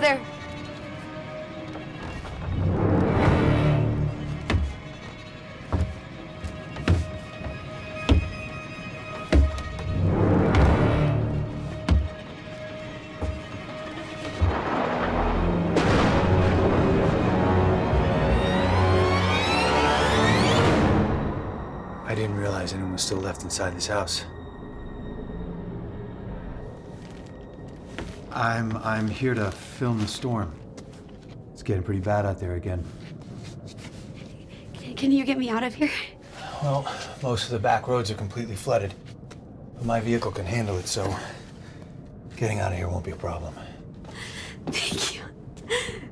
there. I didn't realize anyone was still left inside this house. I'm here to film the storm. It's getting pretty bad out there again. Can you get me out of here? Well, most of the back roads are completely flooded. But my vehicle can handle it, so getting out of here won't be a problem. Thank you.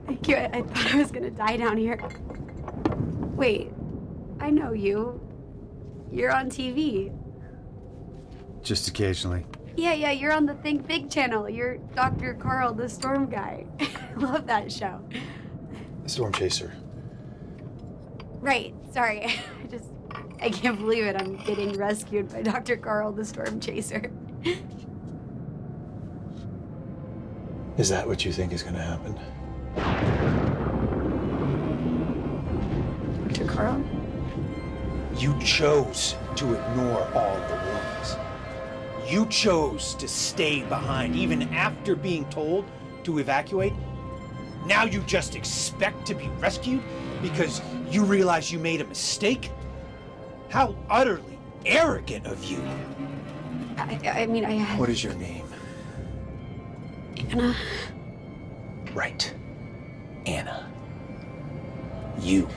Thank you. I thought I was gonna die down here. Wait, I know you. You're on TV. Just occasionally. Yeah, you're on the Think Big channel. You're Dr. Carl, the storm guy. I love that show. Storm Chaser. Right, sorry. I can't believe it. I'm getting rescued by Dr. Carl, the storm chaser. Is that what you think is gonna happen? Dr. Carl? You chose to ignore all the warnings. You chose to stay behind even after being told to evacuate. Now you just expect to be rescued because you realize you made a mistake? How utterly arrogant of you. I mean, I had... What is your name? Anna. Right. Anna. You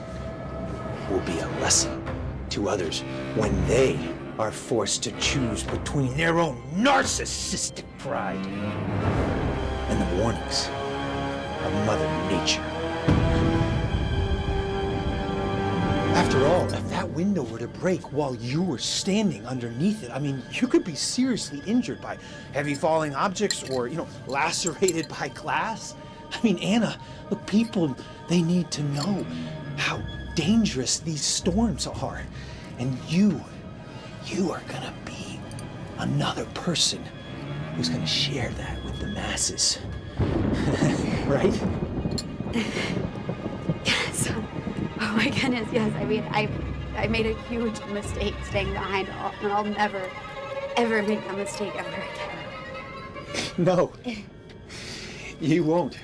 will be a lesson to others when they are forced to choose between their own narcissistic pride and the warnings of Mother Nature. After all, if that window were to break while you were standing underneath it, I mean, you could be seriously injured by heavy falling objects or, lacerated by glass. I mean, Anna, look, people, they need to know how dangerous these storms are. And you are gonna be another person who's gonna share that with the masses. Right? Yes. Oh my goodness, yes. I mean, I made a huge mistake staying behind, and I'll never, ever make that mistake ever again. No. You won't.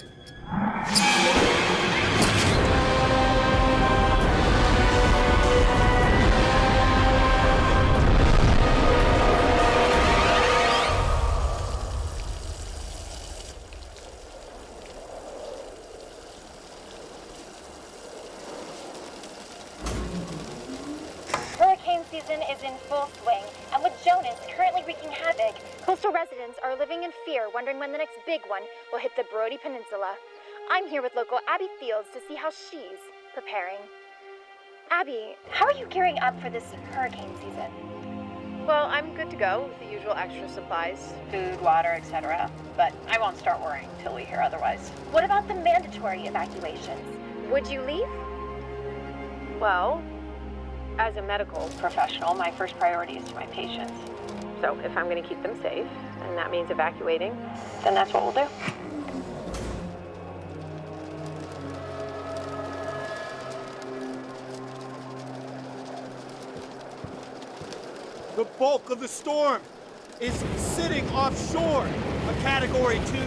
Hurricane season is in full swing, and with Jonas currently wreaking havoc, coastal residents are living in fear, wondering when the next big one will hit the Brody Peninsula. I'm here with local Abby Fields to see how she's preparing. Abby, how are you gearing up for this hurricane season? Well, I'm good to go with the usual extra supplies. Food, water, etc. But I won't start worrying till we hear otherwise. What about the mandatory evacuations? Would you leave? Well, as a medical Professional, my first priority is to my patients. so if I'm going to keep them safe, and that means evacuating, Then that's what we'll do. The bulk of the storm is sitting offshore. A Category 2.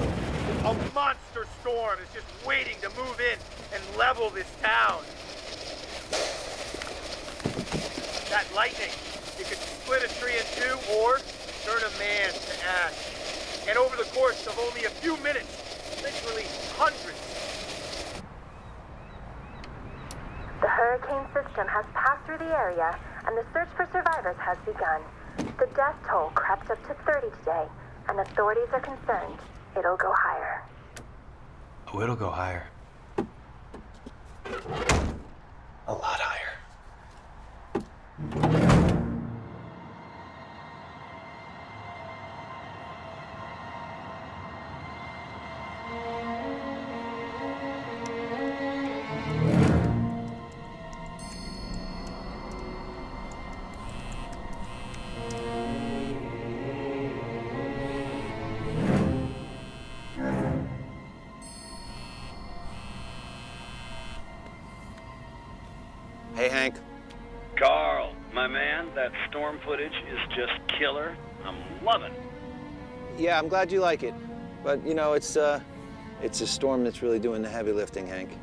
A monster storm is just waiting to move in and level this town. That lightning, you could split a tree in two or turn a man to ash. And over the course of only a few minutes, literally hundreds. The hurricane system has passed through the area, and the search for survivors has begun. The death toll crept up to 30 today, and authorities are concerned it'll go higher. Oh, it'll go higher. A lot higher. Hey, Hank. Carl, my man, that storm footage is just killer. I'm loving it. Yeah, I'm glad you like it. But, you know, it's a storm that's really doing the heavy lifting, Hank.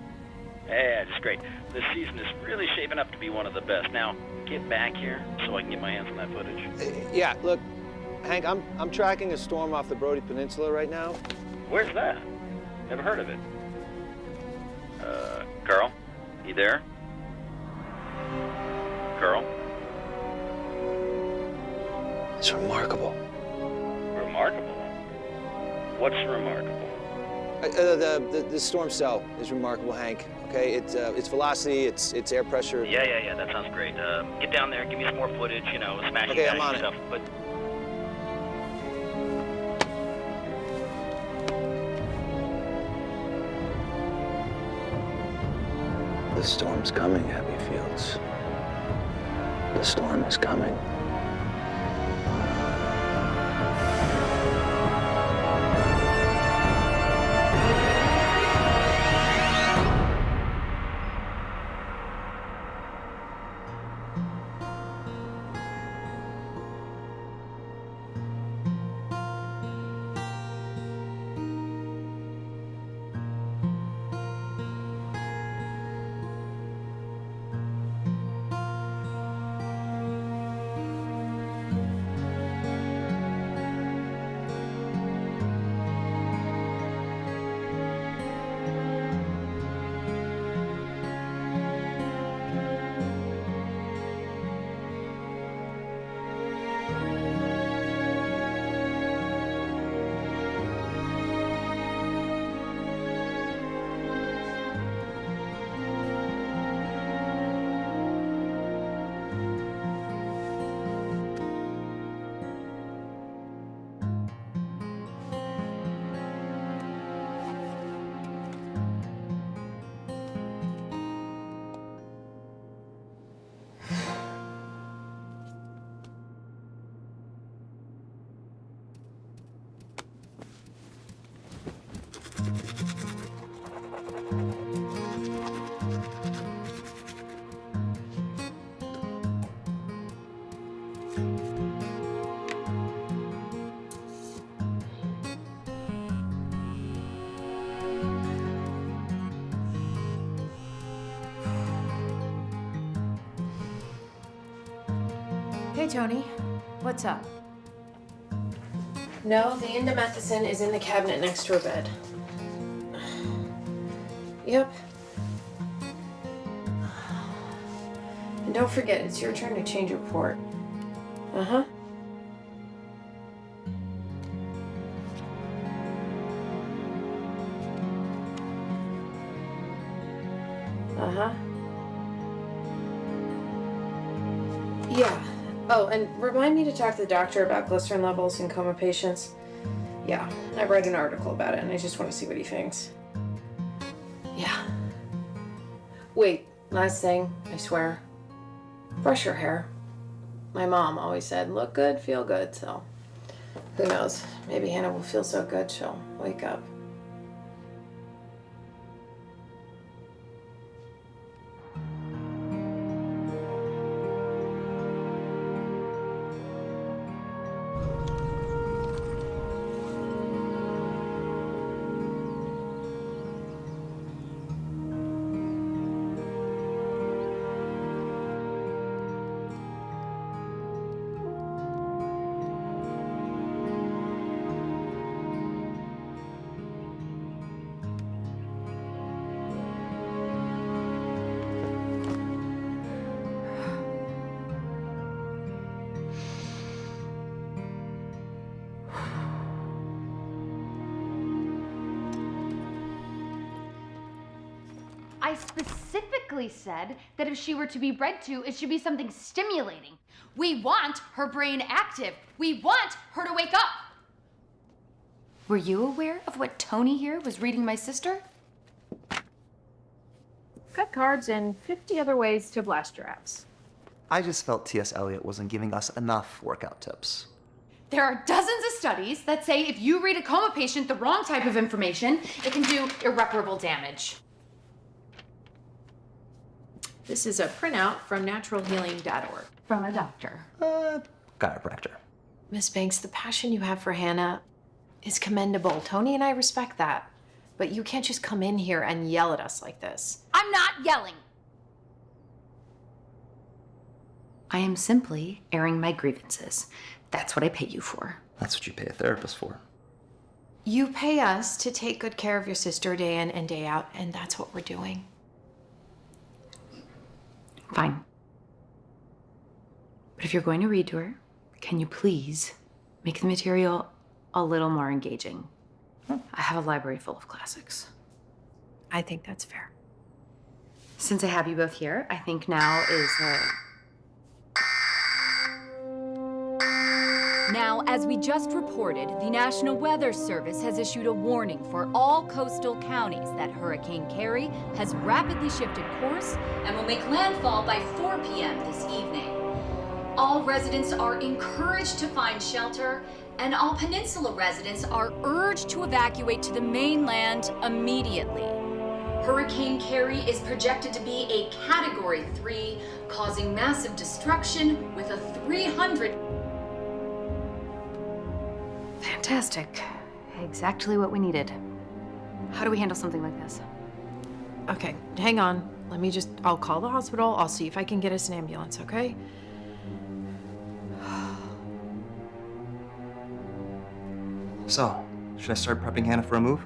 Yeah, just great. This season is really shaping up to be one of the best. Now, get back here so I can get my hands on that footage. Yeah, look, Hank, I'm tracking a storm off the Brody Peninsula right now. Where's that? Never heard of it. Carl? You there? Carl? It's remarkable. Remarkable? What's remarkable? The storm cell is remarkable, Hank. Okay, its velocity, its air pressure. Yeah, that sounds great. Get down there, give me some more footage, you know, smashing Okay, I'm on stuff. it. But The storm's coming, Abby Fields. The storm is coming. Hey, Tony. What's up? No, the indomethacin is in the cabinet next to her bed. Yep. And don't forget, it's your turn to change your port. Uh-huh. Uh-huh. Yeah. Oh, and remind me to talk to the doctor about glycerin levels in coma patients. Yeah, I read an article about it and I just want to see what he thinks. Yeah. Wait, last thing, I swear. Brush your hair. My mom always said, look good, feel good, so who knows? Maybe Hannah will feel so good she'll wake up. I specifically said that if she were to be bred to, it should be something stimulating. We want her brain active. We want her to wake up. Were you aware of what Tony here was reading my sister? Cut cards and 50 other ways to blast your abs. I just felt T.S. Eliot wasn't giving us enough workout tips. There are dozens of studies that say if you read a coma patient the wrong type of information, it can do irreparable damage. This is a printout from naturalhealing.org. From a doctor. Chiropractor. Miss Banks, the passion you have for Hannah is commendable. Tony and I respect that. But you can't just come in here and yell at us like this. I'm not yelling. I am simply airing my grievances. That's what I pay you for. That's what you pay a therapist for. You pay us to take good care of your sister day in and day out, and that's what we're doing. Fine. But if you're going to read to her, can you please make the material a little more engaging? I have a library full of classics. I think that's fair. Since I have you both here, I think now is the... Now, as we just reported, the National Weather Service has issued a warning for all coastal counties that Hurricane Carrie has rapidly shifted course and will make landfall by 4 p.m. this evening. All residents are encouraged to find shelter, and all peninsula residents are urged to evacuate to the mainland immediately. Hurricane Carrie is projected to be a Category 3, causing massive destruction with a 300... Fantastic. Exactly what we needed. How do we handle something like this? Okay, hang on. I'll call the hospital. I'll see if I can get us an ambulance, okay? So, should I start prepping Hannah for a move?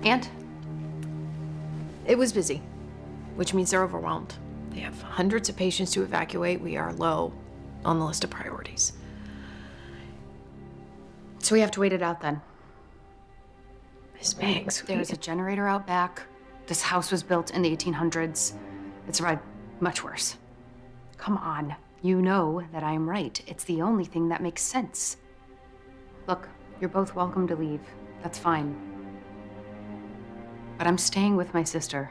And? It was busy, which means they're overwhelmed. They have hundreds of patients to evacuate. We are low on the list of priorities. So we have to wait it out then. Miss Banks, There's a generator out back. This house was built in the 1800s. It survived much worse. Come on. You know that I am right. It's the only thing that makes sense. Look, you're both welcome to leave. That's fine. But I'm staying with my sister.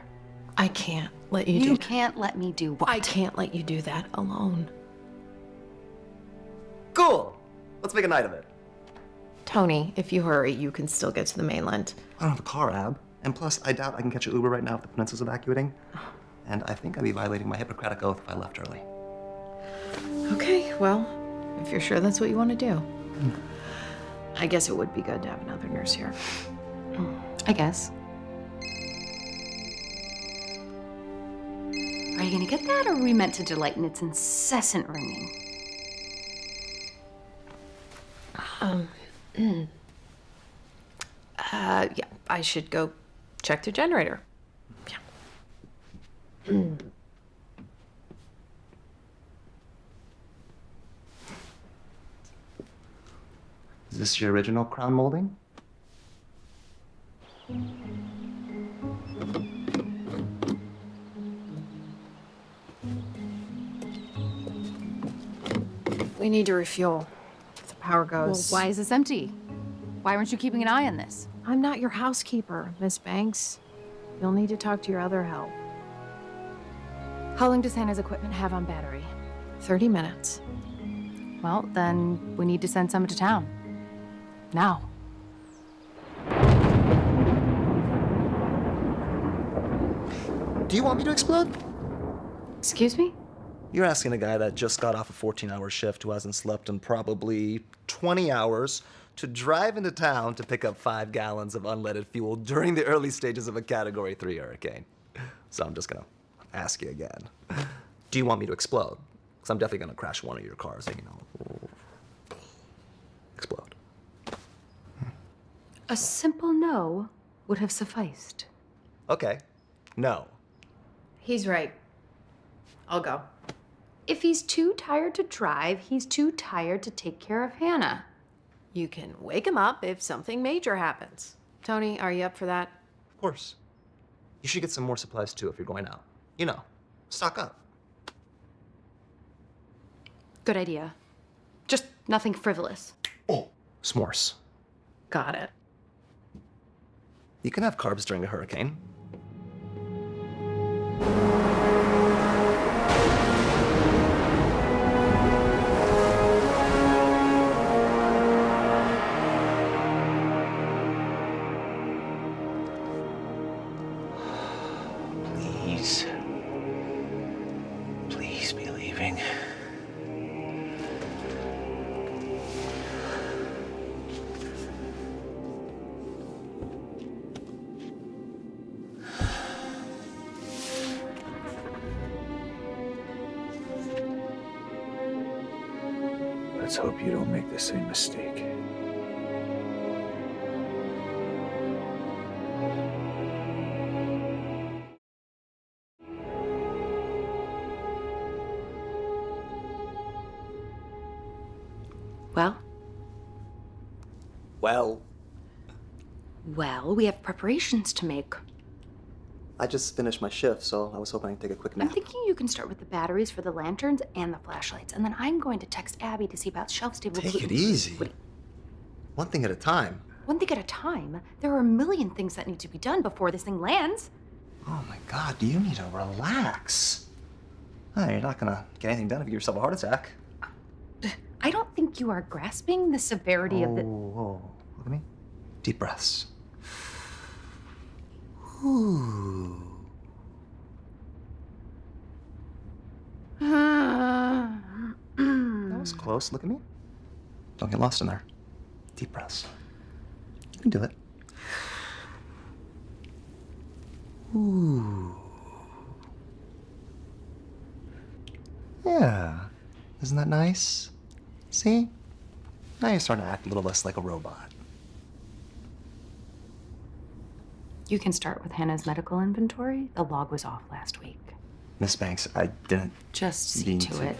I can't let you do You that. can't let me do what? I can't let you do that alone. Cool! Let's make a night of it. Tony, if you hurry, you can still get to the mainland. I don't have a car, Ab. And plus, I doubt I can catch an Uber right now if the peninsula's evacuating. And I think I'd be violating my Hippocratic oath if I left early. Okay, well, if you're sure that's what you want to do. I guess it would be good to have another nurse here. I guess. Are you gonna get that, or are we meant to delight in its incessant ringing? Yeah, I should go check the generator. Yeah. Is this your original crown molding? We need to refuel. If the power Well, goes. why is this empty? Why weren't you keeping an eye on this? I'm not your housekeeper, Miss Banks. You'll need to talk to your other help. How long does Hannah's equipment have on battery? 30 minutes. Well, then we need to send someone to town. Now. Do you want me to explode? Excuse me? You're asking a guy that just got off a 14-hour shift who hasn't slept in probably 20 hours to drive into town to pick up 5 gallons of unleaded fuel during the early stages of a Category 3 hurricane. So I'm just gonna ask you again. Do you want me to explode? Because I'm definitely gonna crash one of your cars and, explode. A simple no would have sufficed. Okay, no. He's right. I'll go. If he's too tired to drive, he's too tired to take care of Hannah. You can wake him up if something major happens. Tony, are you up for that? Of course. You should get some more supplies too if you're going out. Stock up. Good idea. Just nothing frivolous. Oh, s'mores. Got it. You can have carbs during a hurricane. Let's hope you don't make the same mistake. Well, Well, we have preparations to make. I just finished my shift, so I was hoping I could take a quick I'm nap. thinking you can start with the batteries for the lanterns and the flashlights, and then I'm going to text Abby to see about shelf-stable Take gluten. it easy. One thing at a time. One thing at a time. There are a million things that need to be done before this thing lands. Oh my God, do you need to relax? Oh, you're not gonna get anything done if you give yourself a heart attack. I don't think you are grasping the severity of the. Whoa, look at me. Deep breaths. Ooh. That was close. Look at me. Don't get lost in there. Deep breaths. You can do it. Ooh. Yeah. Isn't that nice? See? Now you're starting to act a little less like a robot. You can start with Hannah's medical inventory. The log was off last week. Miss Banks, I didn't Just see mean to it.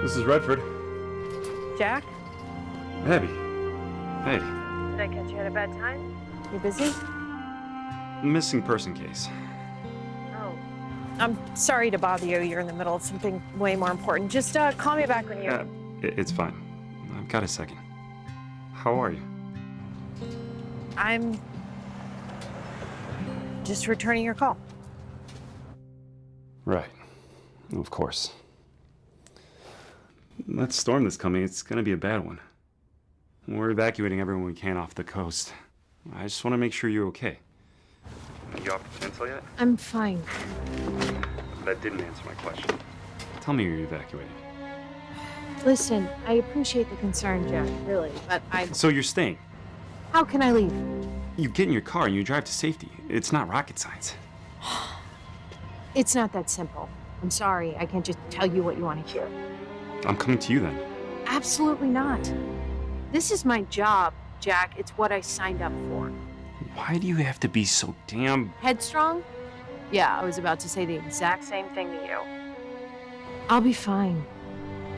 This is Redford. Jack? Abby. Hey. Did I catch you at a bad time? You busy? Missing person case. Oh. I'm sorry to bother you. You're in the middle of something way more important. Just call me back when you... It's fine. I've got a second. How are you? I'm just returning your call. Right. Of course. That storm that's coming, it's gonna be a bad one. We're evacuating everyone we can off the coast. I just want to make sure you're okay. You off the peninsula yet? I'm fine. That didn't answer my question. Tell me you're evacuated. Listen, I appreciate the concern, Jack, really, but So you're staying? How can I leave? You get in your car and you drive to safety. It's not rocket science. It's not that simple. I'm sorry, I can't just tell you what you want to hear. I'm coming to you then. Absolutely not. This is my job, Jack. It's what I signed up for. Why do you have to be so damn... Headstrong? Yeah, I was about to say the exact same thing to you. I'll be fine.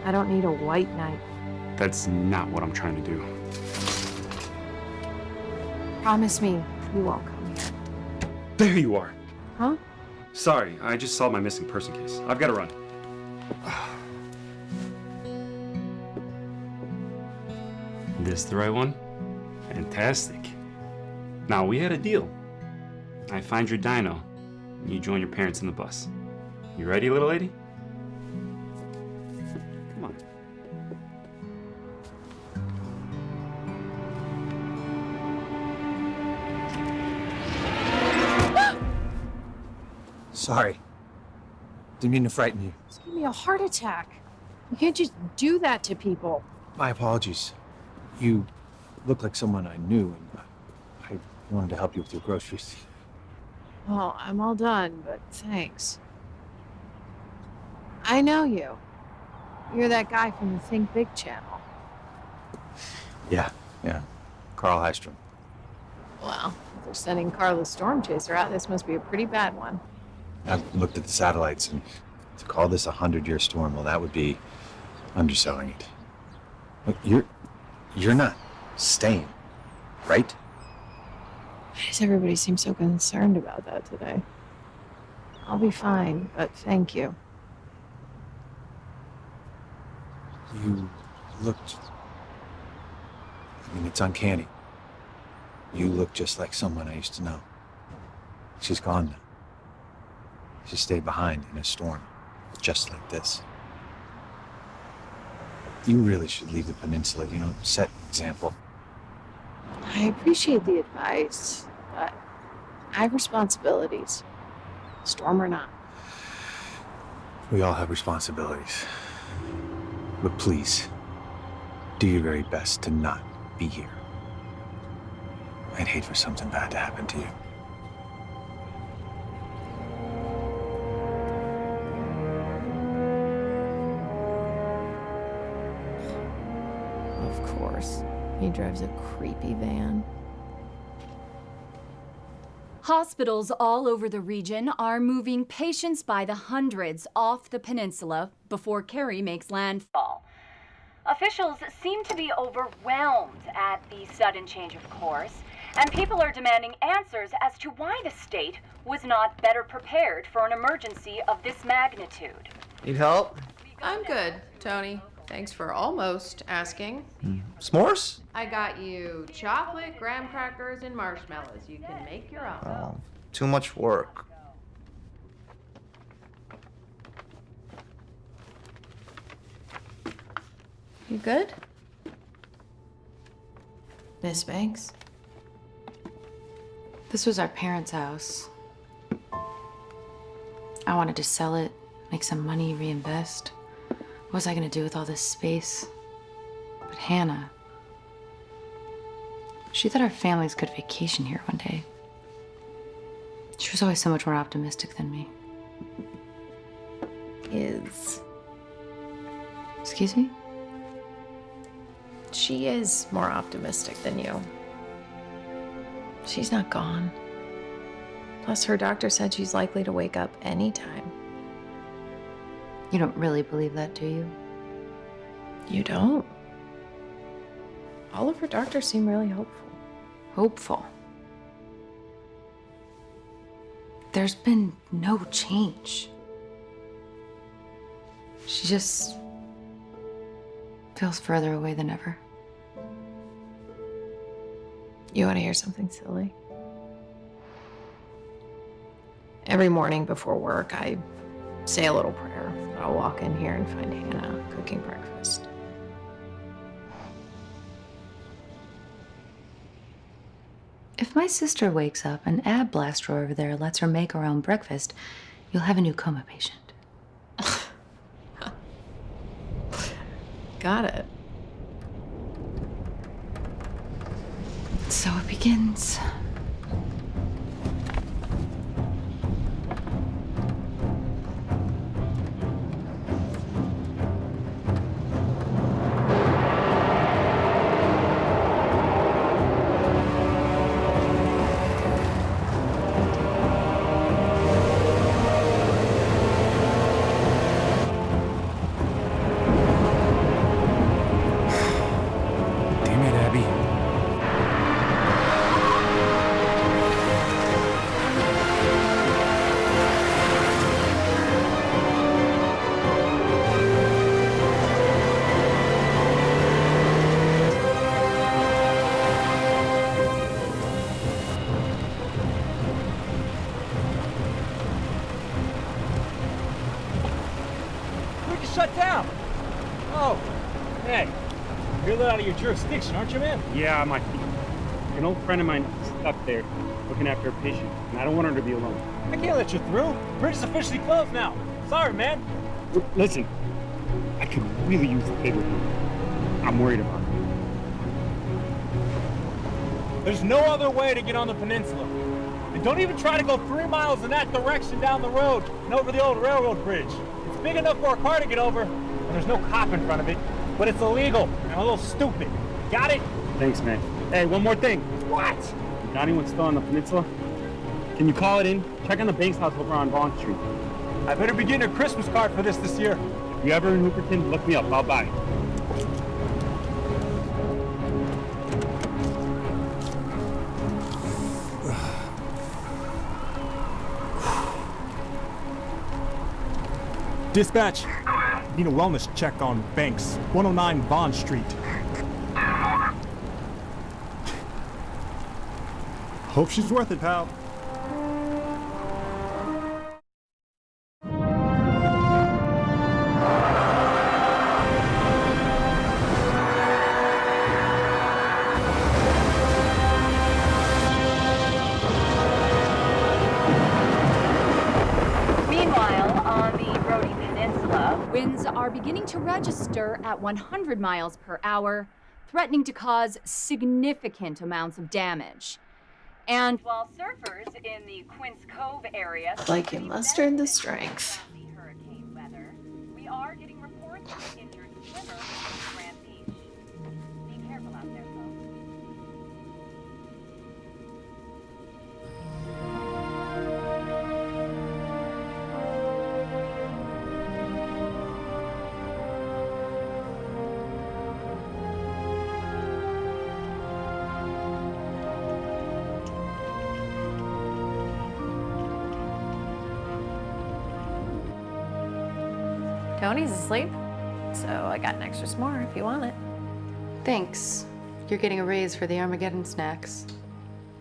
I don't need a white knight. That's not what I'm trying to do. Promise me you won't come here. There you are. Huh? Sorry, I just saw my missing person case. I've got to run. This the right one? Fantastic. Now, we had a deal. I find your dino, and you join your parents in the bus. You ready, little lady? Come on. Sorry. Didn't mean to frighten you. Just give me a heart attack. You can't just do that to people. My apologies. You look like someone I knew, and I wanted to help you with your groceries. Well, I'm all done, but thanks. I know you. You're that guy from the Think Big channel. Yeah. Carl Hystrom. Well, If they're sending Carla's storm chaser out, this must be a pretty bad one. I've looked at the satellites, and to call this a 100-year storm, well, that would be underselling it. Look, you're not staying, right? Why does everybody seem so concerned about that today? I'll be fine, but thank you. You looked... I mean, it's uncanny. You look just like someone I used to know. She's gone now. She stayed behind in a storm, just like this. You really should leave the peninsula, you know, set an example. I appreciate the advice, but I have responsibilities, storm or not. We all have responsibilities. But please, do your very best to not be here. I'd hate for something bad to happen to you. Of course. He drives a creepy van. Hospitals all over the region are moving patients by the hundreds off the peninsula before Carrie makes landfall. Officials seem to be overwhelmed at the sudden change of course, and people are demanding answers as to why the state was not better prepared for an emergency of this magnitude. Need help? I'm good, Tony. Thanks for almost asking. S'mores? I got you chocolate, graham crackers, and marshmallows. You can make your own. Oh, too much work. You good? Miss Banks? This was our parents' house. I wanted to sell it, make some money, reinvest. What was I gonna do with all this space? But Hannah, she thought our families could vacation here one day. She was always so much more optimistic than me. Excuse me? She is more optimistic than you. She's not gone. Plus, her doctor said she's likely to wake up anytime. You don't really believe that, do you? You don't? All of her doctors seem really hopeful. Hopeful? There's been no change. She just feels further away than ever. You want to hear something silly? Every morning before work, I say a little prayer. I'll walk in here and find Hannah cooking breakfast. If my sister wakes up and Ab Blaster over there lets her make her own breakfast, you'll have a new coma patient. Got it. So it begins. Damn it, Abby. We just shut down. Oh, hey, you're let out of your jurisdiction, aren't you, man? Yeah, an old friend of mine is stuck there looking after a patient, and I don't want her to be alone. I can't let you through. Bridge is officially closed now. Sorry, man. Listen, I could really use a favor here. I'm worried about her. There's no other way to get on the peninsula. And don't even try to go 3 miles in that direction down the road and over the old railroad bridge. It's big enough for a car to get over, and there's no cop in front of it, but it's illegal and a little stupid. Got it? Thanks, man. Hey, one more thing. What? Got anyone still on the peninsula? Can you call it in? Check on the Banks house over on Vaughn Street. I better be getting a Christmas card for this year. If you ever in Hooperton, look me up. I'll buy it. Dispatch. Need a wellness check on Banks, 109 Vaughn Street. Hope she's worth it, pal. Meanwhile, on the Brody Peninsula, winds are beginning to register at 100 miles per hour, threatening to cause significant amounts of damage. And while surfers in the Quince Cove area Like you mustered the strength. hurricane weather, we are getting reports of an injured swimmer in Grand Beach. Be careful out there, folks. Tony's asleep, so I got an extra s'more if you want it. Thanks. You're getting a raise for the Armageddon snacks.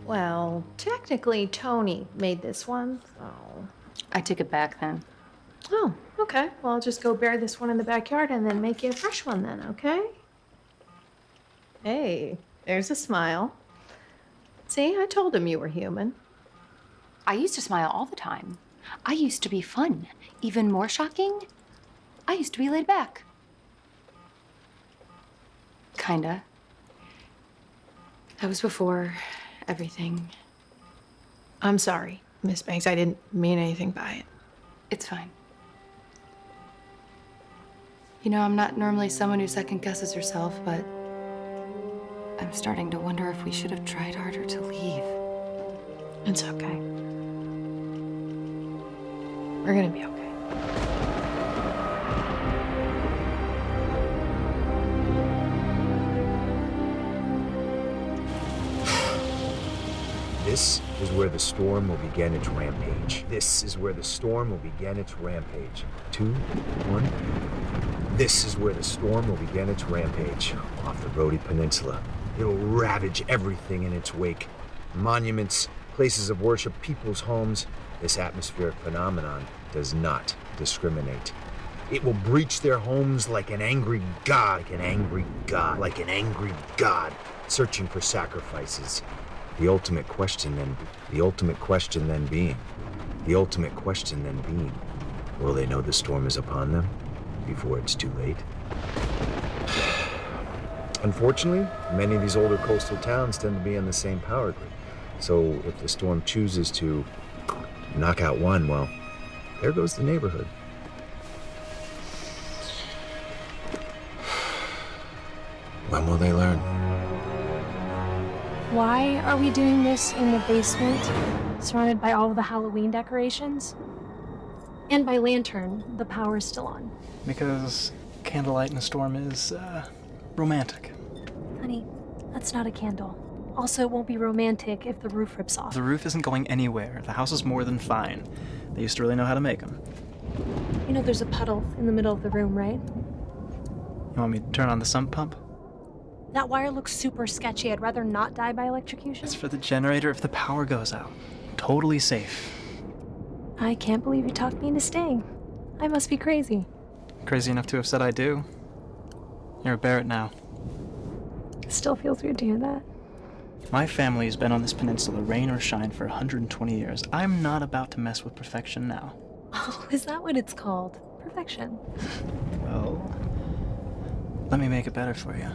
Well, technically Tony made this one, so... I take it back then. Oh, okay. Well, I'll just go bear this one in the backyard and then make you a fresh one then, okay? Hey, there's a smile. See, I told him you were human. I used to smile all the time. I used to be fun. Even more shocking, I used to be laid back. Kinda. That was before everything. I'm sorry, Miss Banks. I didn't mean anything by it. It's fine. You know, I'm not normally someone who second guesses herself, but I'm starting to wonder if we should have tried harder to leave. It's okay. We're gonna be okay. This is where the storm will begin its rampage. This is where the storm will begin its rampage. 2, 1. This is where the storm will begin its rampage off the Brody Peninsula. It'll ravage everything in its wake. Monuments, places of worship, people's homes. This atmospheric phenomenon does not discriminate. It will breach their homes like an angry god, like an angry god, searching for sacrifices. The ultimate question then being, will they know the storm is upon them before it's too late? Unfortunately, many of these older coastal towns tend to be on the same power grid. So if the storm chooses to knock out one, well, there goes the neighborhood. When will they learn? Why are we doing this in the basement, surrounded by all of the Halloween decorations? And by lantern, the power is still on. Because candlelight in a storm is, romantic. Honey, that's not a candle. Also, it won't be romantic if the roof rips off. The roof isn't going anywhere. The house is more than fine. They used to really know how to make them. You know there's a puddle in the middle of the room, right? You want me to turn on the sump pump? That wire looks super sketchy. I'd rather not die by electrocution. It's for the generator if the power goes out. Totally safe. I can't believe you talked me into staying. I must be crazy. Crazy enough to have said I do. You're a Barrett now. Still feels weird to hear that. My family's been on this peninsula, rain or shine, for 120 years. I'm not about to mess with perfection now. Oh, is that what it's called? Perfection. Well, let me make it better for you.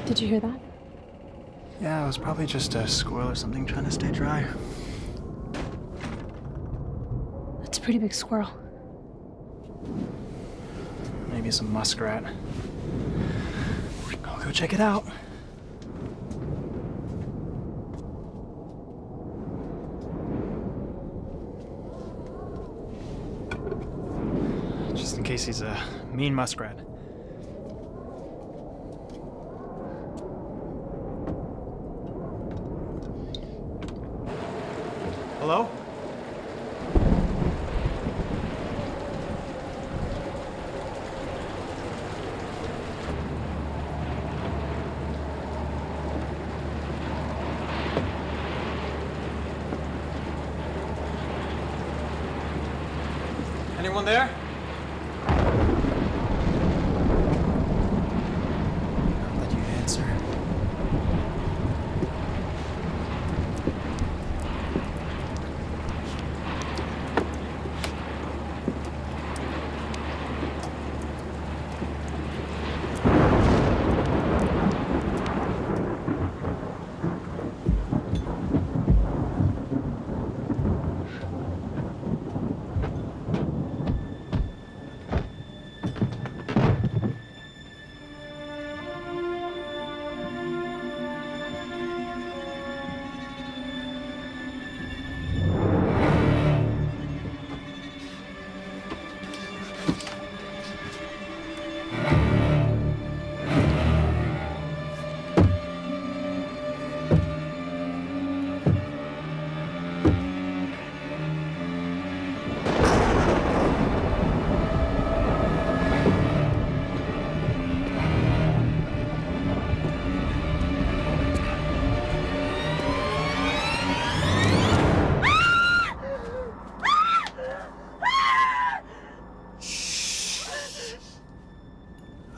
Did you hear that? Yeah, it was probably just a squirrel or something trying to stay dry. That's a pretty big squirrel. Maybe some muskrat. go check it out. Just in case he's a mean muskrat. Hello? Anyone there? I'll let you answer.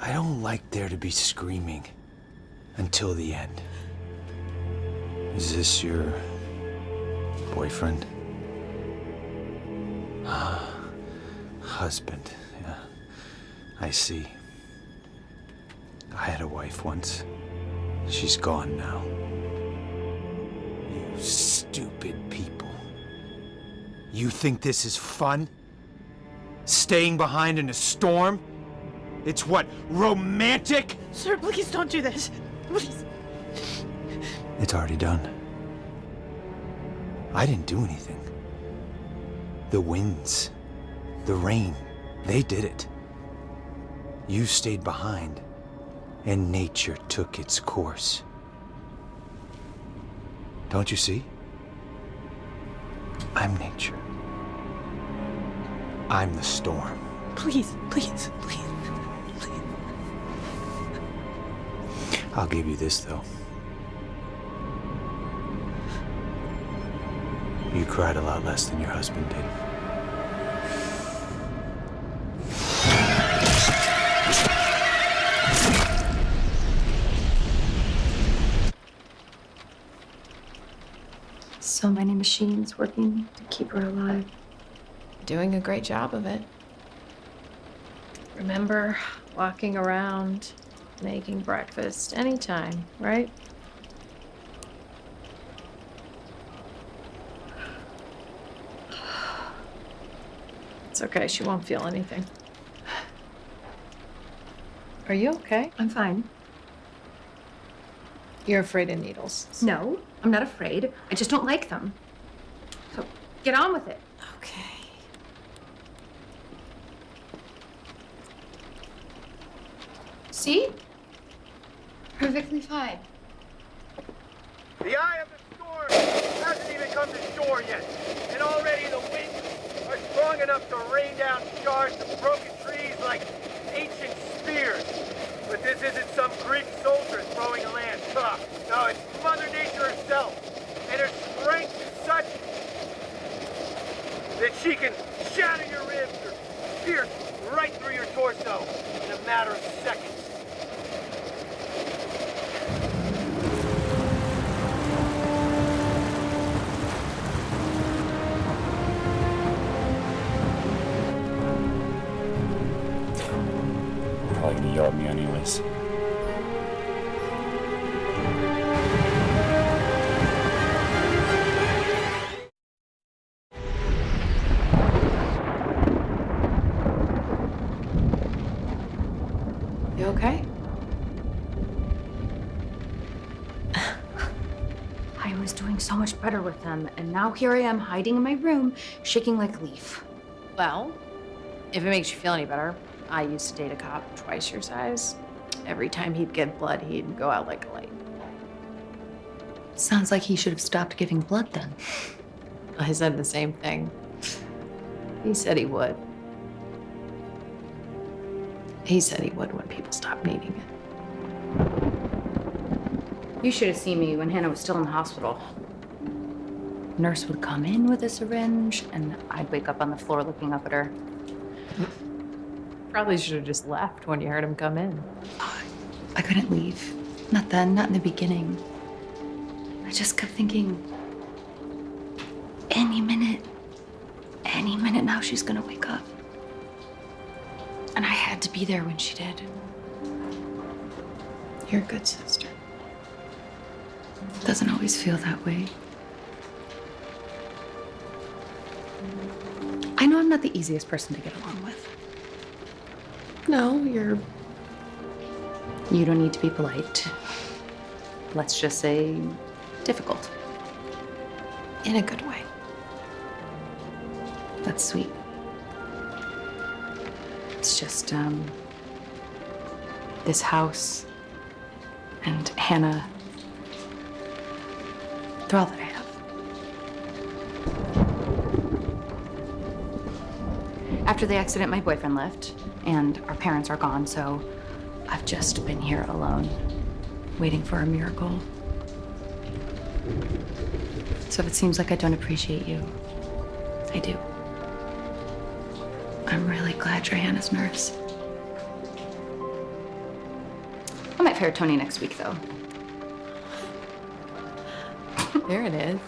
I don't like there to be screaming until the end. Is this your boyfriend? Husband, yeah. I see. I had a wife once. She's gone now. You stupid people. You think this is fun? Staying behind in a storm? It's what, romantic? Sir, please don't do this. Please. It's already done. I didn't do anything. The winds, the rain, they did it. You stayed behind, and nature took its course. Don't you see? I'm nature. I'm the storm. Please, please, please. I'll give you this, though. You cried a lot less than your husband did. So many machines working to keep her alive. Doing a great job of it. Remember walking around, making breakfast anytime, right? It's okay, she won't feel anything. Are you okay? I'm fine. You're afraid of needles. No, I'm not afraid. I just don't like them. So get on with it. Okay. See? Perfectly fine. The eye of the storm hasn't even come to shore yet, and already the winds are strong enough to rain down shards of broken trees like ancient spears. But this isn't some Greek soldier throwing a lance. No, it's Mother Nature herself, and her strength is such that she can shatter your ribs or pierce right through your torso in a matter of seconds. Probably gonna yell at me anyways. You okay? was so much better with them, and now here I am hiding in my room, shaking like a leaf. Well, if it makes you feel any better, I used to date a cop twice your size. Every time he'd get blood, he'd go out like a light. Sounds like he should have stopped giving blood then. I said the same thing. He said he would. He said he would when people stopped needing it. You should have seen me when Hannah was still in the hospital. Nurse would come in with a syringe, and I'd wake up on the floor looking up at her. Probably should have just left when you heard him come in. I couldn't leave. Not then, not in the beginning. I just kept thinking, any minute now she's gonna wake up. And I had to be there when she did. You're a good sister. It doesn't always feel that way. I know I'm not the easiest person to get along with. No, you're... You don't need to be polite. Let's just say difficult. in a good way. That's sweet. It's just, this house and Hannah, they're all that I have. After the accident, my boyfriend left, and our parents are gone, so I've just been here alone, waiting for a miracle. So if it seems like I don't appreciate you, I do. I'm really glad you're Hannah's nurse. I might fire Tony next week, though. There it is.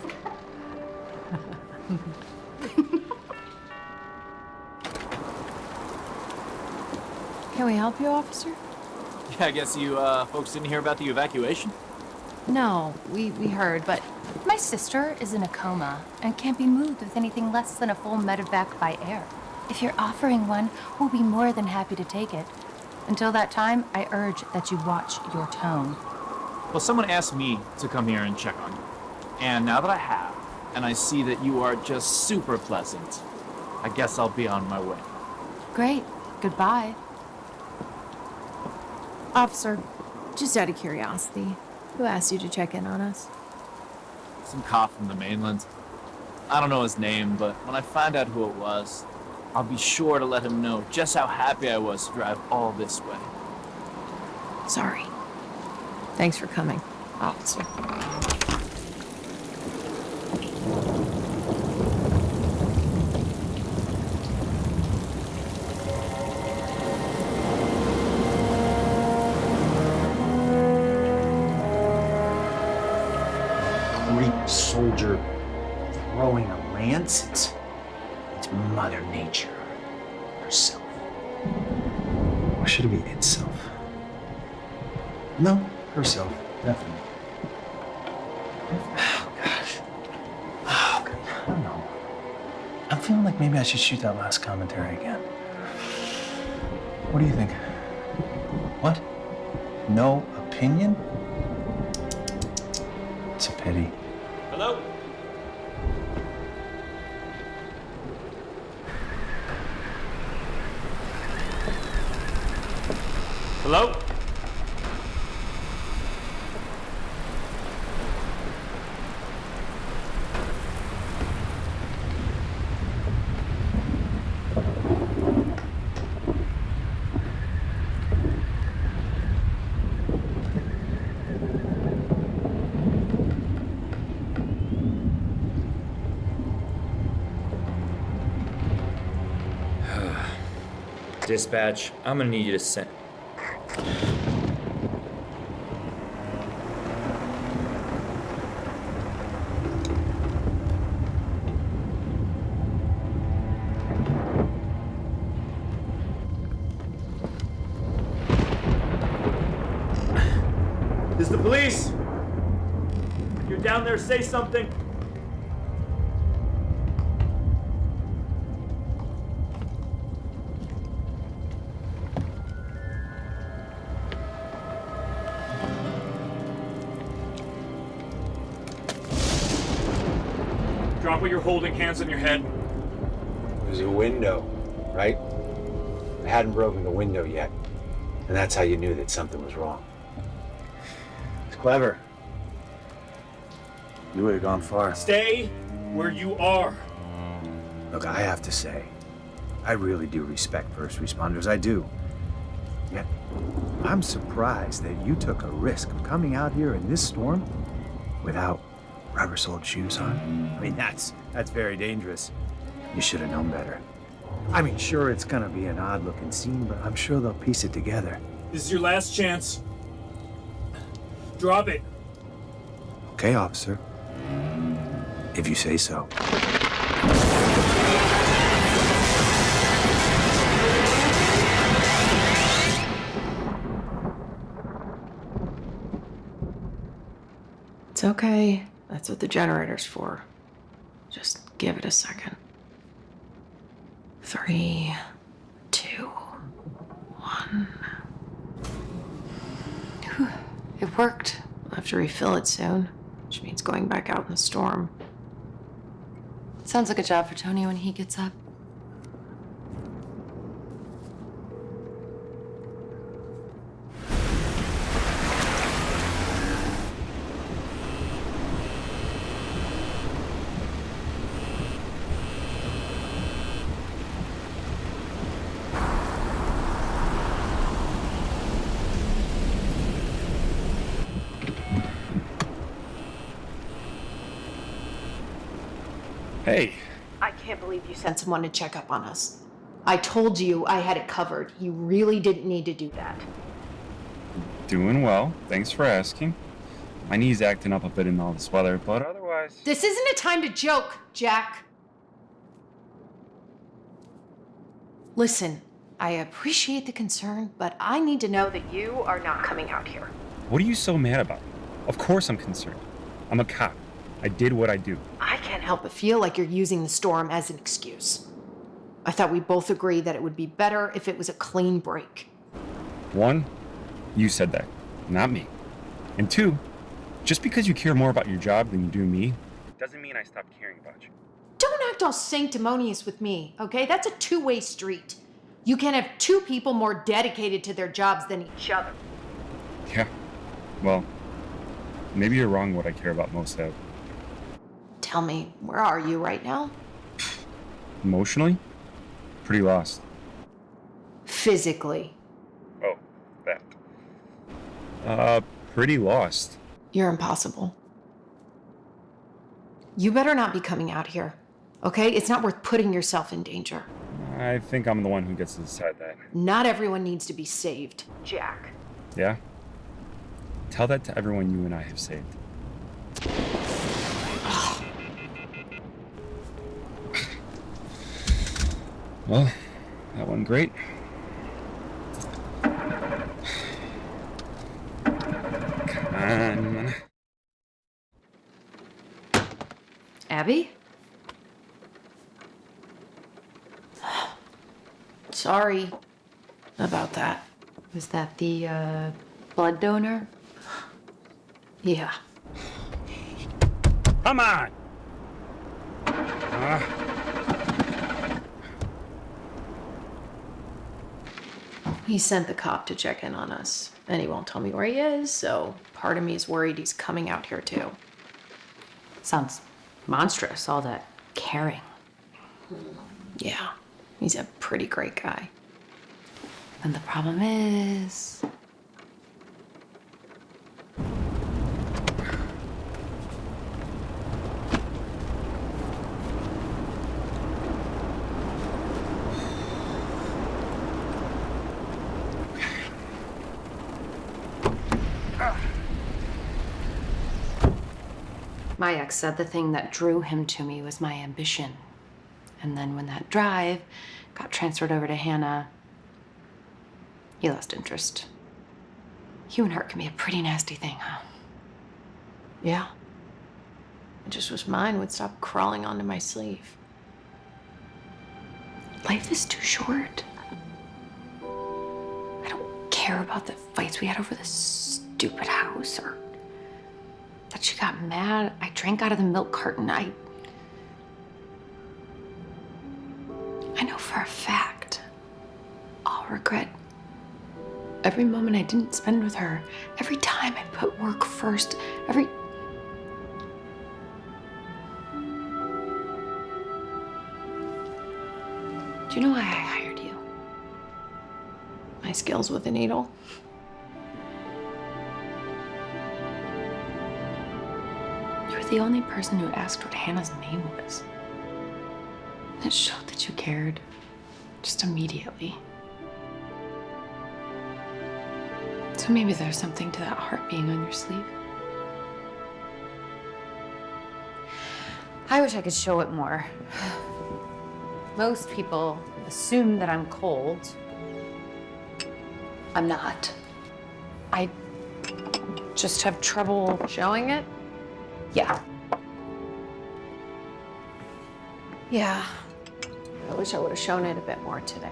Can we help you, officer? Yeah, I guess you folks didn't hear about the evacuation? No, we heard, but My sister is in a coma and can't be moved with anything less than a full medevac by air. If you're offering one, we'll be more than happy to take it. Until that time, I urge that you watch your tone. Well, someone asked me to come here and check on you. And now that I have, and I see that you are just super pleasant, I guess I'll be on my way. Great. Goodbye. officer, just out of curiosity, who asked you to check in on us? Some cop from the mainland. I don't know his name, but when I find out who it was, I'll be sure to let him know just how happy I was to drive all this way. Sorry. Thanks for coming, officer. Greek soldier throwing a lance. It's Mother Nature herself. Or should it be itself? No, herself, definitely. Oh, gosh. Oh, God. I don't know. I'm feeling like maybe I should shoot that last commentary again. What do you think? What? No opinion? It's a pity. Hello? Hello? Dispatch, I'm gonna need you to send. This is the police! If you're down there, say something. Drop what you're holding, hands on your head. It was a window, right? I hadn't broken the window yet. And that's how you knew that something was wrong. It's clever. You would have gone far. Stay where you are. Look, I have to say, I really do respect first responders. I do. Yet, I'm surprised that you took a risk of coming out here in this storm without rubber-soled shoes on. I mean, that's very dangerous. You should have known better. I mean, sure, it's gonna be an odd-looking scene, but I'm sure they'll piece it together. This is your last chance. Drop it. Okay, officer. If you say so. It's okay. That's what the generator's for. Just give it a second. 3, 2, 1. Whew, it worked. I'll have to refill it soon, which means going back out in the storm. Sounds like a job for Tony when he gets up. Hey. I can't believe you sent someone to check up on us. I told you I had it covered. You really didn't need to do that. Doing well. Thanks for asking. My knee's acting up a bit in all this weather, but otherwise... This isn't a time to joke, Jack. Listen, I appreciate the concern, but I need to know that you are not coming out here. What are you so mad about? Of course I'm concerned. I'm a cop. I did what I do. I can't help but feel like you're using the storm as an excuse. I thought we both agreed that it would be better if it was a clean break. 1, you said that, not me. And 2, just because you care more about your job than you do me, doesn't mean I stopped caring about you. Don't act all sanctimonious with me, okay? That's a two-way street. You can't have two people more dedicated to their jobs than each other. Yeah, well, maybe you're wrong what I care about most of. Tell me, where are you right now? Emotionally? Pretty lost. Physically. Oh, that. Pretty lost. You're impossible. You better not be coming out here, okay? It's not worth putting yourself in danger. I think I'm the one who gets to decide that. Not everyone needs to be saved, Jack. Yeah? Tell that to everyone you and I have saved. Well, that went great. Come on. Abby? Sorry about that. Was that the, blood donor? Yeah. Come on! He sent the cop to check in on us, and he won't tell me where he is, so part of me is worried he's coming out here too. Sounds monstrous, all that caring. Yeah, he's a pretty great guy. And the problem is... My ex said the thing that drew him to me was my ambition. And then when that drive got transferred over to Hannah, he lost interest. Human heart can be a pretty nasty thing, huh? Yeah. I just wish mine would stop crawling onto my sleeve. Life is too short. I don't care about the fights we had over this stupid house or that she got mad. I drank out of the milk carton. I know for a fact I'll regret every moment I didn't spend with her, every time I put work first, every... Do you know why I hired you? My skills with a needle. You were the only person who asked what Hannah's name was. And it showed that you cared, just immediately. So maybe there's something to that heart being on your sleeve. I wish I could show it more. Most people assume that I'm cold. I'm not. I just have trouble showing it? Yeah. Yeah. I wish I would have shown it a bit more today.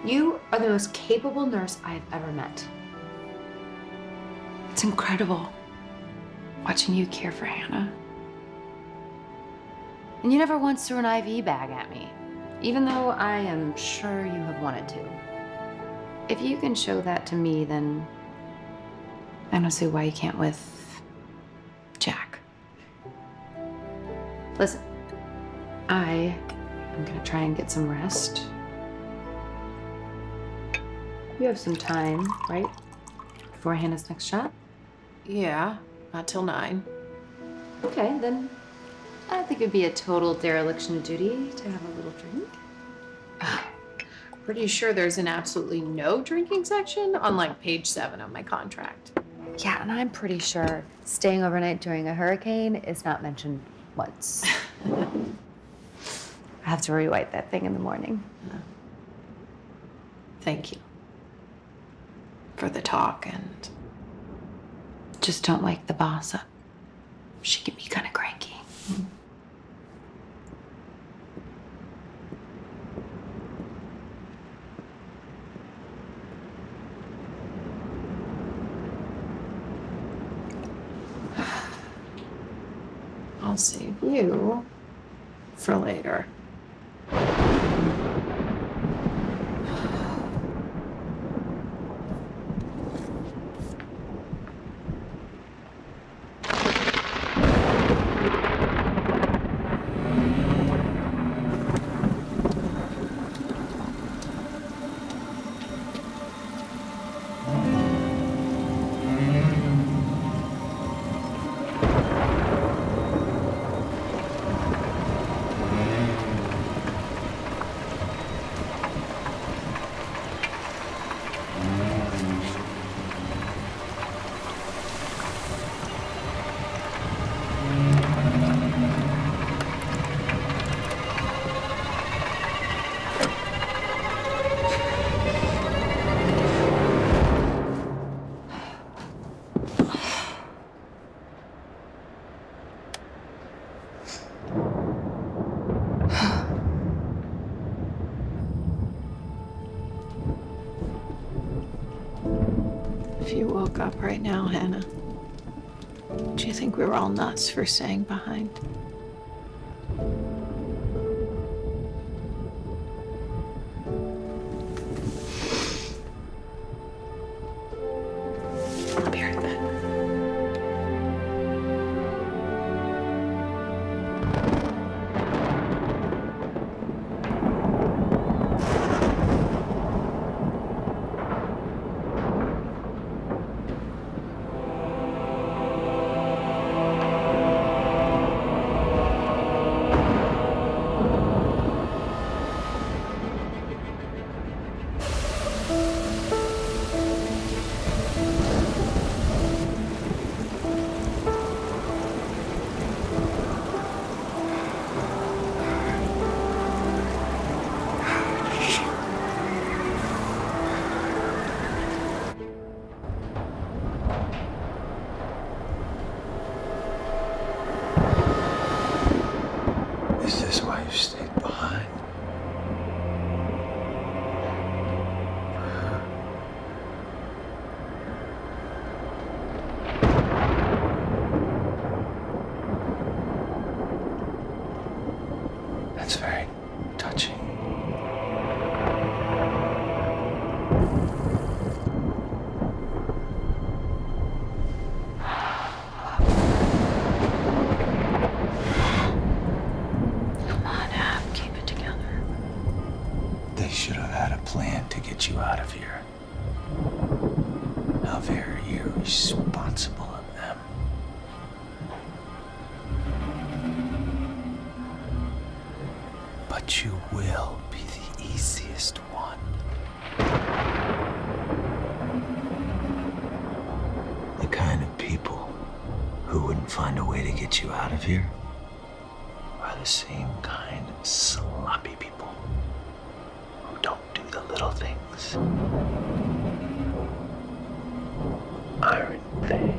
You are the most capable nurse I've ever met. It's incredible watching you care for Hannah. And you never once threw an IV bag at me, even though I am sure you have wanted to. If you can show that to me, then I don't see why you can't with Jack. Listen, I am gonna try and get some rest. You have some time, right? Before Hannah's next shot? Yeah, not till 9. Okay, then I don't think it'd be a total dereliction of duty to have a little drink. Pretty sure there's an absolutely no drinking section on like page 7 of my contract. Yeah, and I'm pretty sure staying overnight during a hurricane is not mentioned once. I have to rewrite that thing in the morning. Thank you for the talk, and just don't wake the boss up. She can be kind of cranky. I'll save you for later. If you woke up right now, Hannah, do you think we were all nuts for staying behind? I'll be right back. But you will be the easiest one. The kind of people who wouldn't find a way to get you out of here are the same kind of sloppy people who don't do the little things. Aren't they?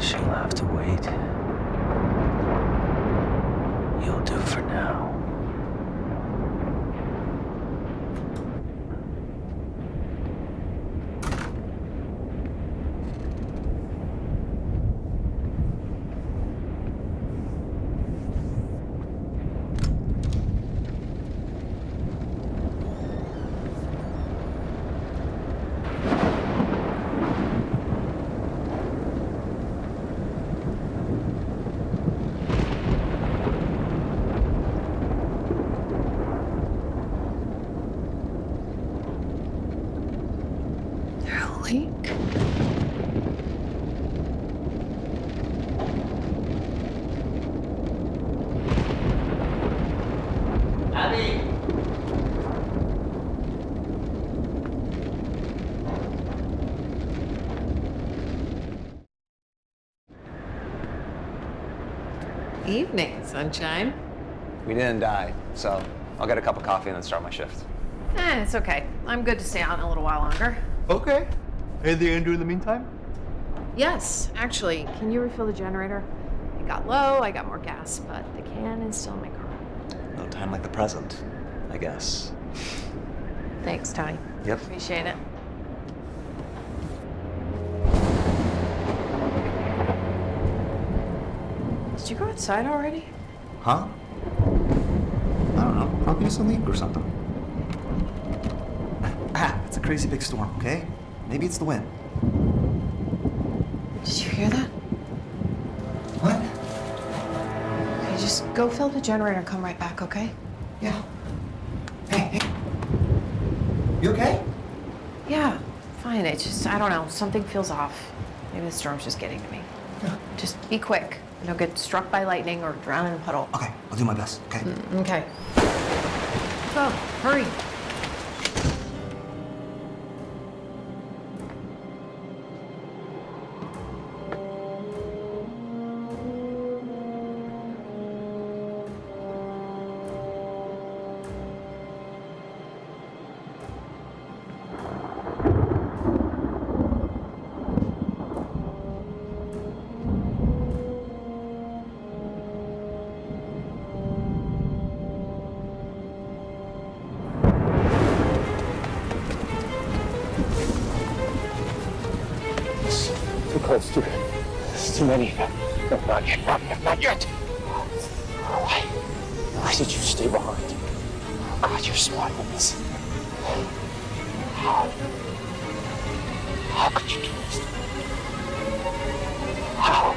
She'll have to wait. You'll do for now. Evening, sunshine. We didn't die, so I'll get a cup of coffee and then start my shift. It's okay. I'm good to stay on a little while longer. Okay. Anything you can do in the meantime? Yes, actually, can you refill the generator? It got low, I got more gas, but the can is still in my car. No time like the present, I guess. Thanks, Tony. Yep. Appreciate it. Did you go outside already? Huh? I don't know. Probably just a leak or something. It's a crazy big storm, okay? Maybe it's the wind. Did you hear that? What? Okay, just go fill the generator and come right back, okay? Yeah. Hey. You okay? Yeah, fine. It's just, I don't know, something feels off. Maybe the storm's just getting to me. Yeah. Just be quick. Don't get struck by lightning or drown in a puddle. Okay, I'll do my best, okay? Okay. Go, hurry. Close to it. There's too many. No, not yet. Not yet. Why did you stay behind? God, you're smart on this. How could you do this? How?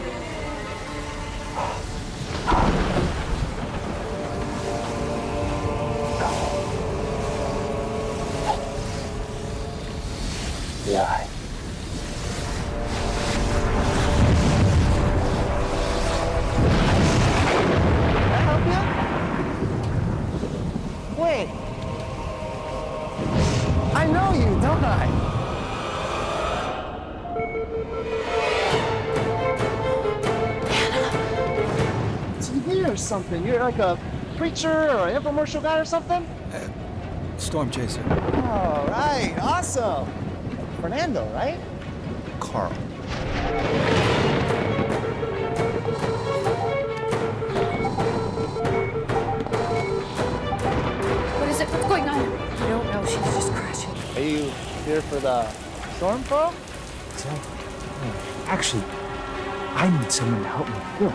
the eye. Wait. I know you, don't I? TV or something. You're like a preacher or an infomercial guy or something? Storm chaser. All right, awesome. Fernando, right? Carl. What is it? What's going on? I don't know. She's just crashing. Are you here for the storm, Pearl? Actually, I need someone to help me film.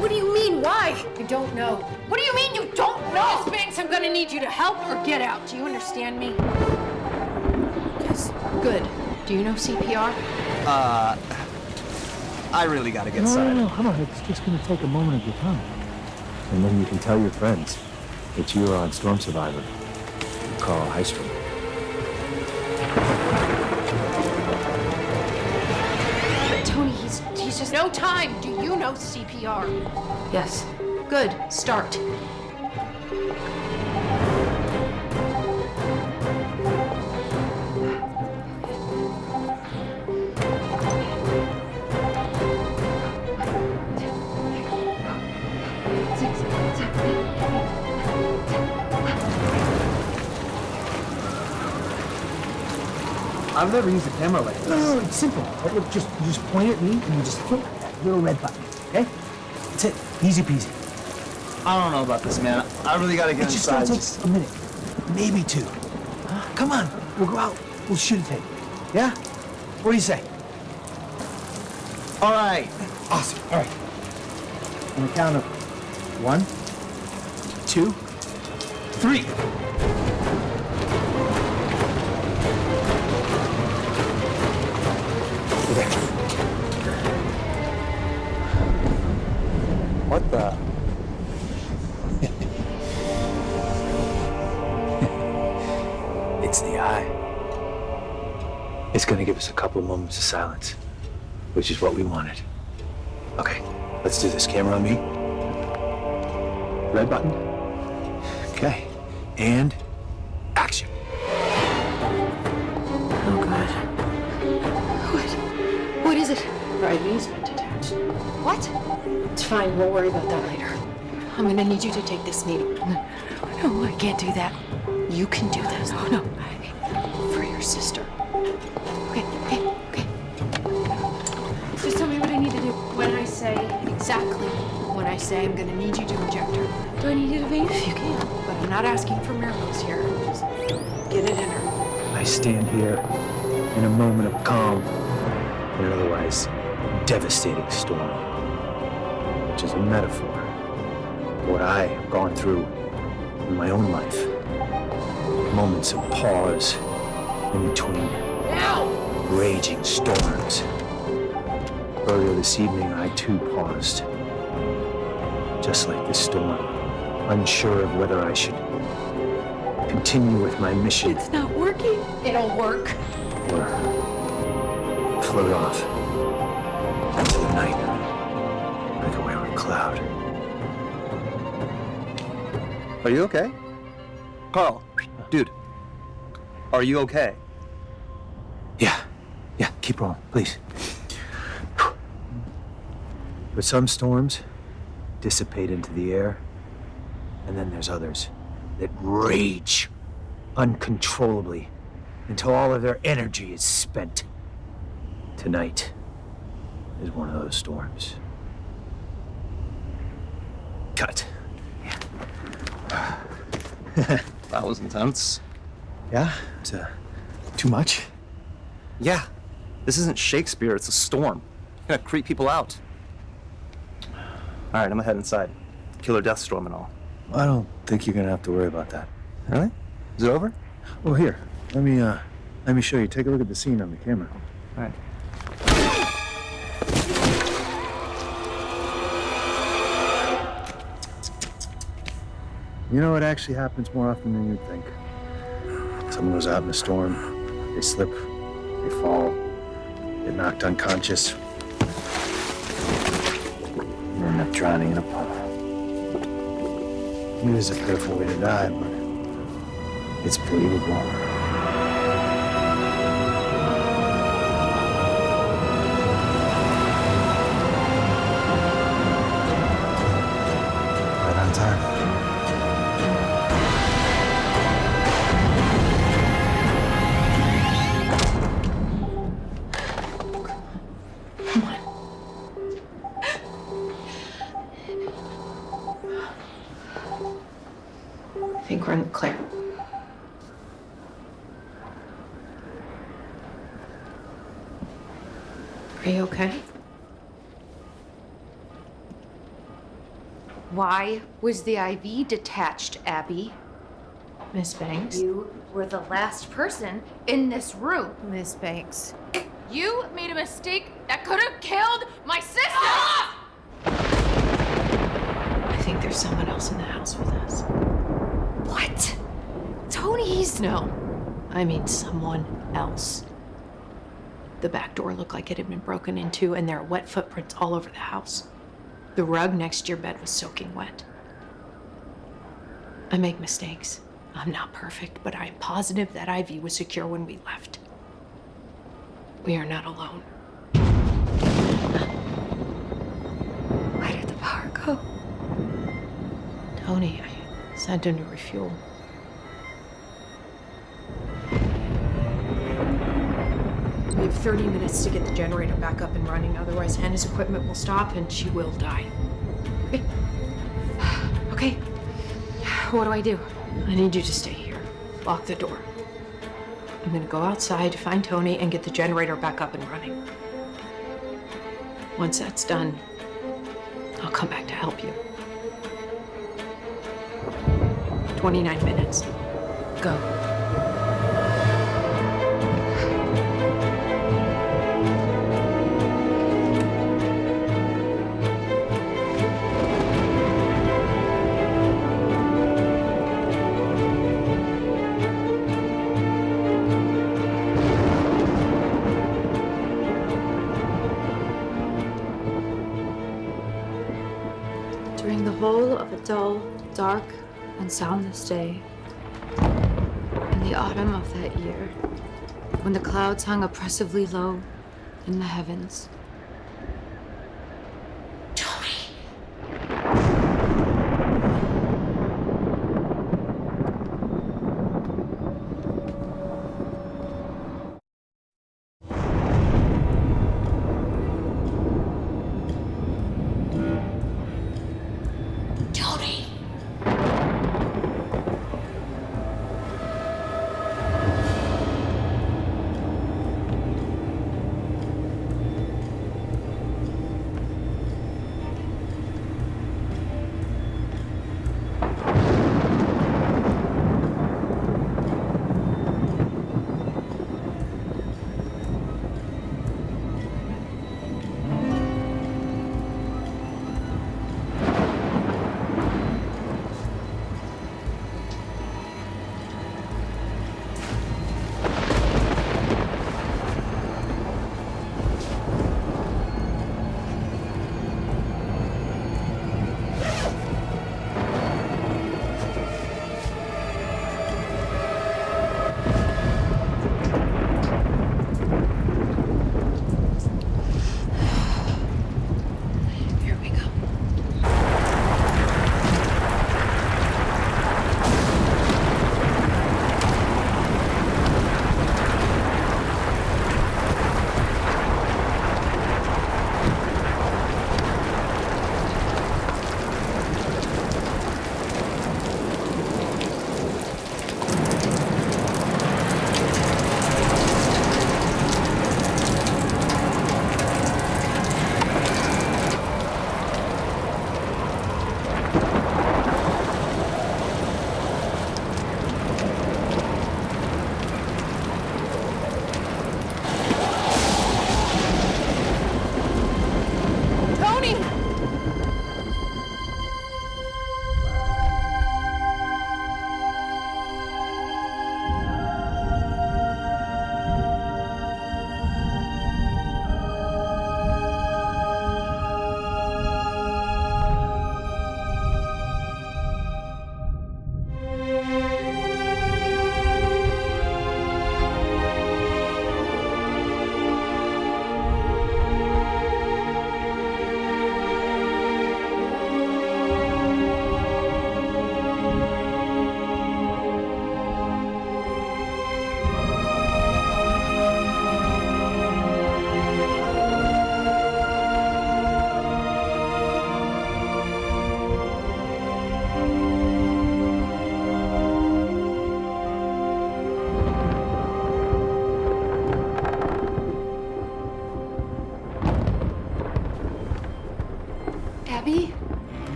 What do you mean? Why? I don't know. What do you mean you don't know? Miss Banks, I'm gonna need you to help or get out. Do you understand me? Yes. Good. Do you know CPR? I really gotta get No, started. no, come on. It's just gonna take a moment of your time. And then you can tell your friends that you are on Storm Survivor. Carl Heistrom. Tony, he's just no time. Do you know CPR? Yes. Good. Start. I've never used a camera like this. No, it's simple. Look, you just point at me and you just hit that little red button, okay? That's it. Easy peasy. I don't know about this, man. I really gotta get It's just inside. gonna take a minute, maybe two. Come on, we'll go out. We'll shoot a tape. Yeah? What do you say? All right. Awesome. All right. On the count of 1, 2, 3. What the? It's the eye. It's gonna give us a couple of moments of silence, which is what we wanted. Okay, let's do this. Camera on me. Red button. Okay, and action. Oh, God. What is it? Right knee's been detached. What? It's fine. We'll worry about that later. I'm gonna need you to take this needle. No, I can't do that. You can do this. Oh, no. For your sister. Okay. Just tell me what I need to do. When I say, exactly when I say I'm gonna need you to inject her. Do I need you to vein? If you can. But I'm not asking for miracles here. Just get it in her. I stand here in a moment of calm in an otherwise devastating storm, which is a metaphor for what I have gone through in my own life. Moments of pause in between raging storms. Earlier this evening, I too paused, just like this storm, unsure of whether I should continue with my mission. It's not working. It'll work. Or float off into the night like a wayward cloud. Are you okay? Carl, dude, are you okay? Yeah, keep rolling, please. But some storms dissipate into the air, and then there's others that rage uncontrollably until all of their energy is spent. Tonight is one of those storms. Cut. That was intense. Yeah? It's too much? Yeah. This isn't Shakespeare, it's a storm. It's gonna creep people out. All right, I'm gonna head inside. Killer death storm and all. I don't think you're gonna have to worry about that. Really? Is it over? Well, here, let me show you. Take a look at the scene on the camera. All right. You know, it actually happens more often than you'd think. Someone goes out in a storm, they slip, They fall, get knocked unconscious, and end up drowning in a puddle. I mean, it's a fearful way to die, but it's believable. Right on time. Come on. I think we're in the clear. Are you okay? Why was the IV detached, Abby? Miss Banks? You were the last person in this room. Miss Banks. You made a mistake that could have killed my sister! I think there's someone else in the house with us. What? Tony's? No, I mean someone else. The back door looked like it had been broken into, and there are wet footprints all over the house. The rug next to your bed was soaking wet. I make mistakes. I'm not perfect, but I'm positive that IV was secure when we left. We are not alone. Where did the power go? Tony, I sent him to refuel. We have 30 minutes to get the generator back up and running, otherwise Hannah's equipment will stop and she will die. Okay. Okay. What do I do? I need you to stay here. Lock the door. I'm gonna go outside, find Tony, and get the generator back up and running. Once that's done, I'll come back to help you. 29 minutes. Go. During the whole of a dull, dark, and soundless day, in the autumn of that year, when the clouds hung oppressively low in the heavens,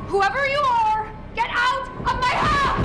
Whoever you are, get out of my house!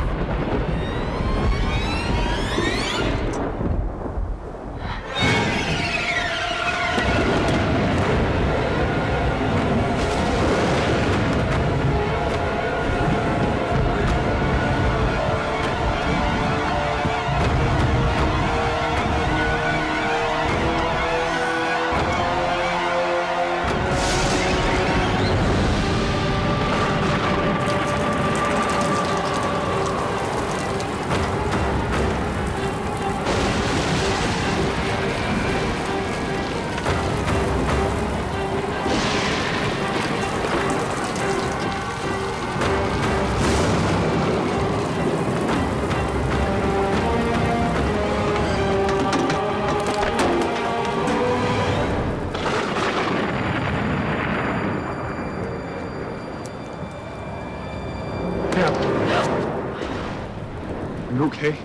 You okay?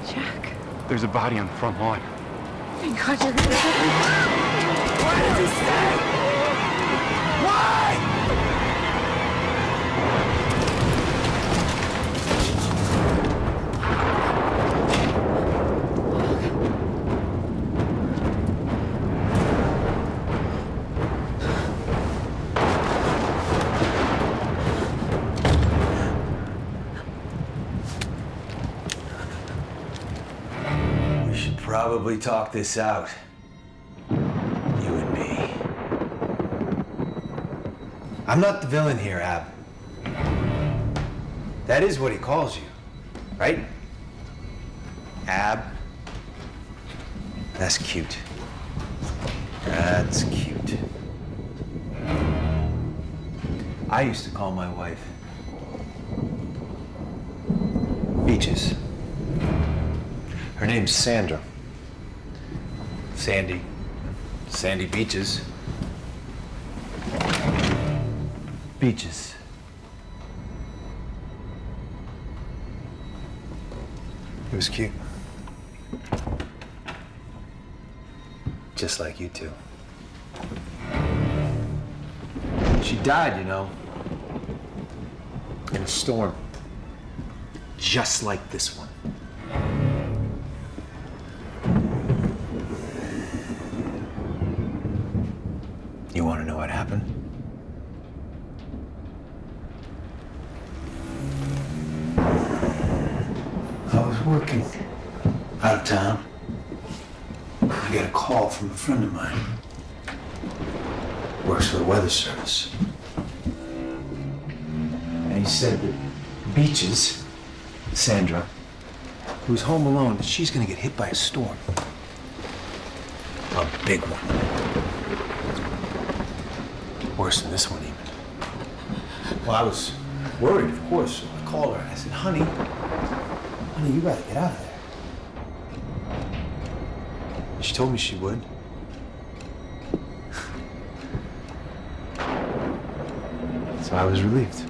Jack. There's a body on the front lawn. Thank God you're gonna get me. What did you say? Why? We should probably talk this out. You and me. I'm not the villain here, Ab. That is what he calls you, right? Ab. That's cute. That's cute. I used to call my wife Beaches. Her name's Sandra. Sandy. Sandy Beaches. Beaches. It was cute. Just like you two. She died, you know. In a storm. Just like this one. You want to know what happened? I was working out of town. I get a call from a friend of mine. Works for the Weather Service. And he said that Beaches, Sandra, who's home alone, that she's gonna get hit by a storm. A big one. Worse than this one, even. Well, I was worried, of course, so I called her and I said, honey, you gotta get out of there. She told me she would. So I was relieved.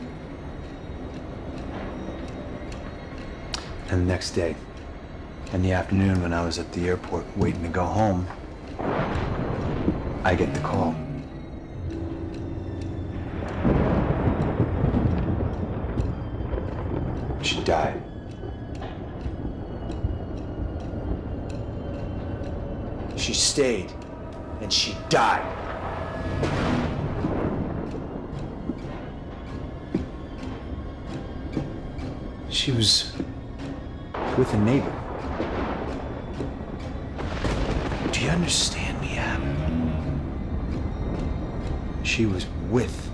And the next day, in the afternoon when I was at the airport waiting to go home, I get the call. She died. She stayed, and she died. She was with a neighbor. Do you understand me, Ab? She was with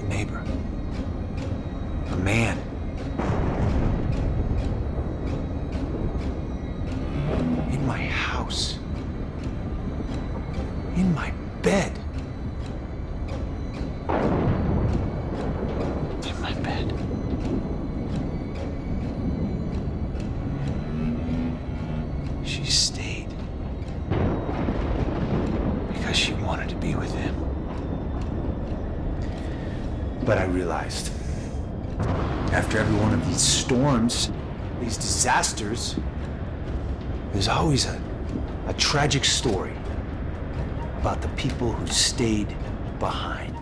a neighbor. A man. In my house. In my bed. In my bed. She stayed because she wanted to be with him. But I realized, after every one of these storms, these disasters, There's always a tragic story about the people who stayed behind.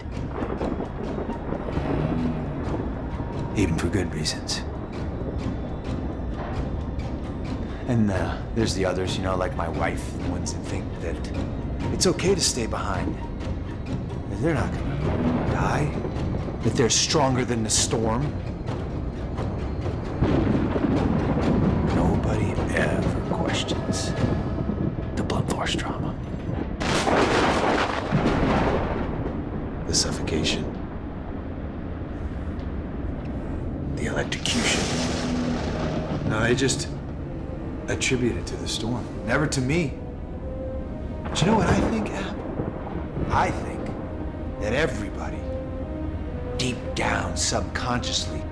Even for good reasons. And there's the others, you know, like my wife, the ones that think that it's okay to stay behind. That they're not gonna die. That they're stronger than the storm. Nobody ever questions the blunt force trauma. The suffocation. The electrocution. No, they just attribute it to the storm. Never to me. But you know what I think, Ab? I think that everybody, deep down, subconsciously,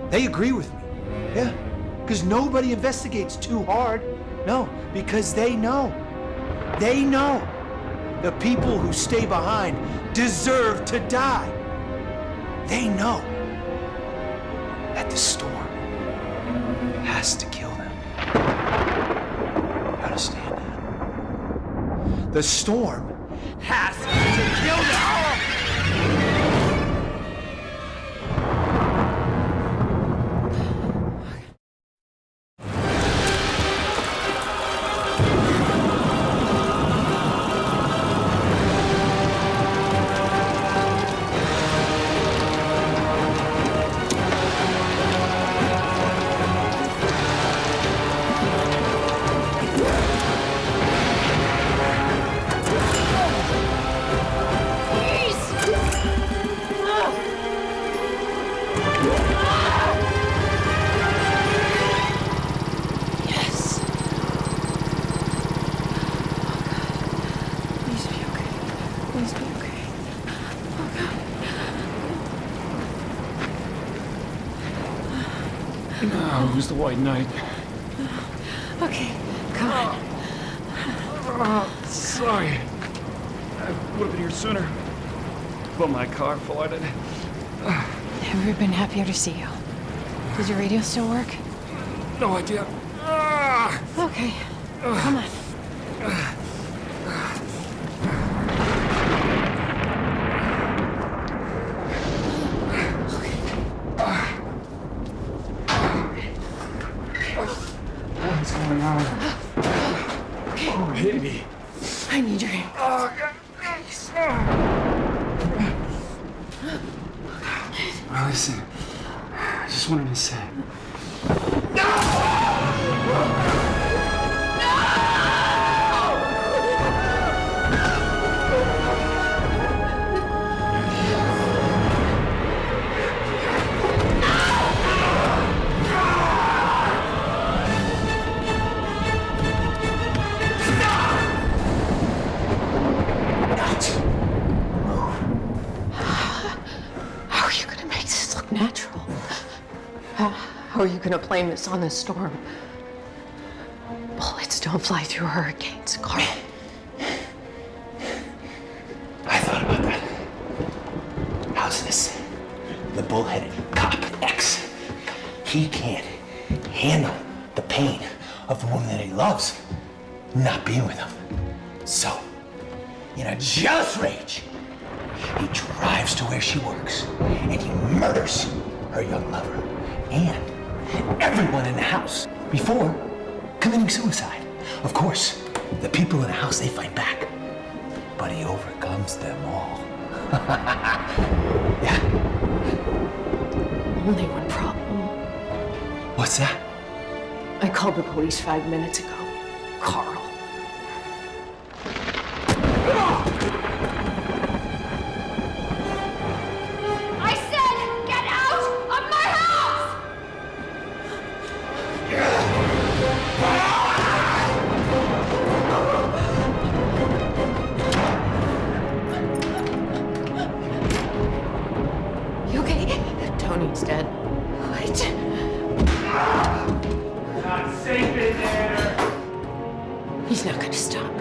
they agree with me. Yeah. Because nobody investigates too hard. No, because they know. They know. The people who stay behind deserve to die. They know that the storm has to kill them. You understand that? The storm has to kill them. Who's the White Knight? Okay, come on. Oh, sorry. I would have been here sooner. But my car flooded. Never been happier to see you. Does your radio still work? No idea. Okay, come on. What's going on? Oh, baby. I need your hand. Oh, well, listen, I just wanted to say. How are you gonna make this look natural? How are you gonna blame this on the storm? Bullets don't fly through hurricanes, Carl. I thought about that. How's this? The bullheaded cop X. He can't handle the pain of the woman that he loves not being with him. So, in a jealous rage, he drives to where she works and he murders her young lover and everyone in the house before committing suicide. Of course, the people in the house, they fight back, but he overcomes them all. Yeah. Only one problem. What's that? I called the police 5 minutes ago. Carl. I said, get out of my house! You okay? Tony's dead. What? Not safe in there. He's not gonna stop.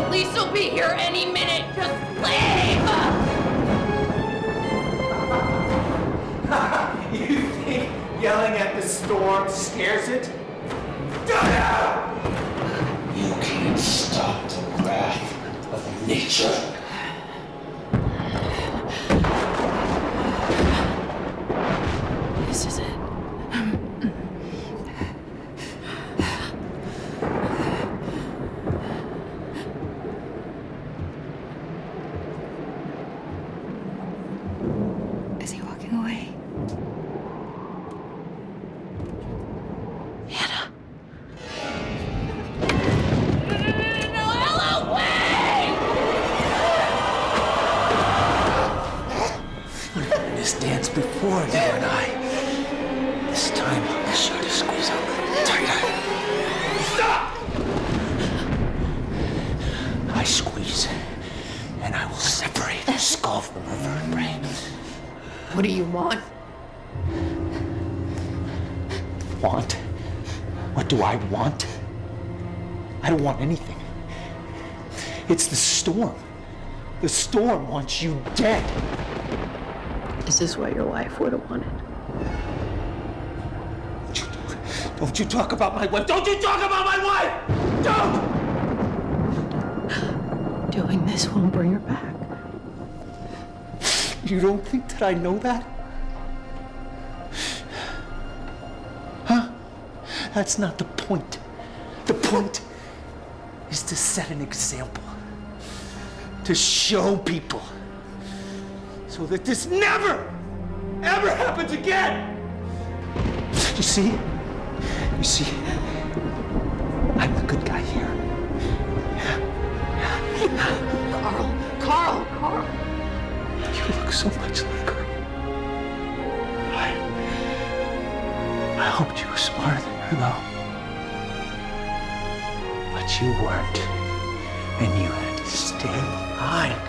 Police will be here any minute. Just leave! anyone scares it? You can't stop the wrath of nature. This is it. Is he walking away? Hannah. We've been in this dance before, you and I. This time, I'll be sure to squeeze a little tighter. Stop! I squeeze, and I will separate her skull from her vertebrae. What do you want? Want? What do I want? I don't want anything. It's the storm. The storm wants you dead. Is this what your wife would have wanted? Don't you talk about my wife! Don't you talk about my wife! Don't! Doing this won't bring her back. You don't think that I know that? Huh? That's not the point. The point is to set an example. To show people. So that this never, ever happens again! You see? You see? I'm the good guy here. Carl! You look so much like her. I hoped you were smarter than her, though. But you weren't. And you had to stay behind.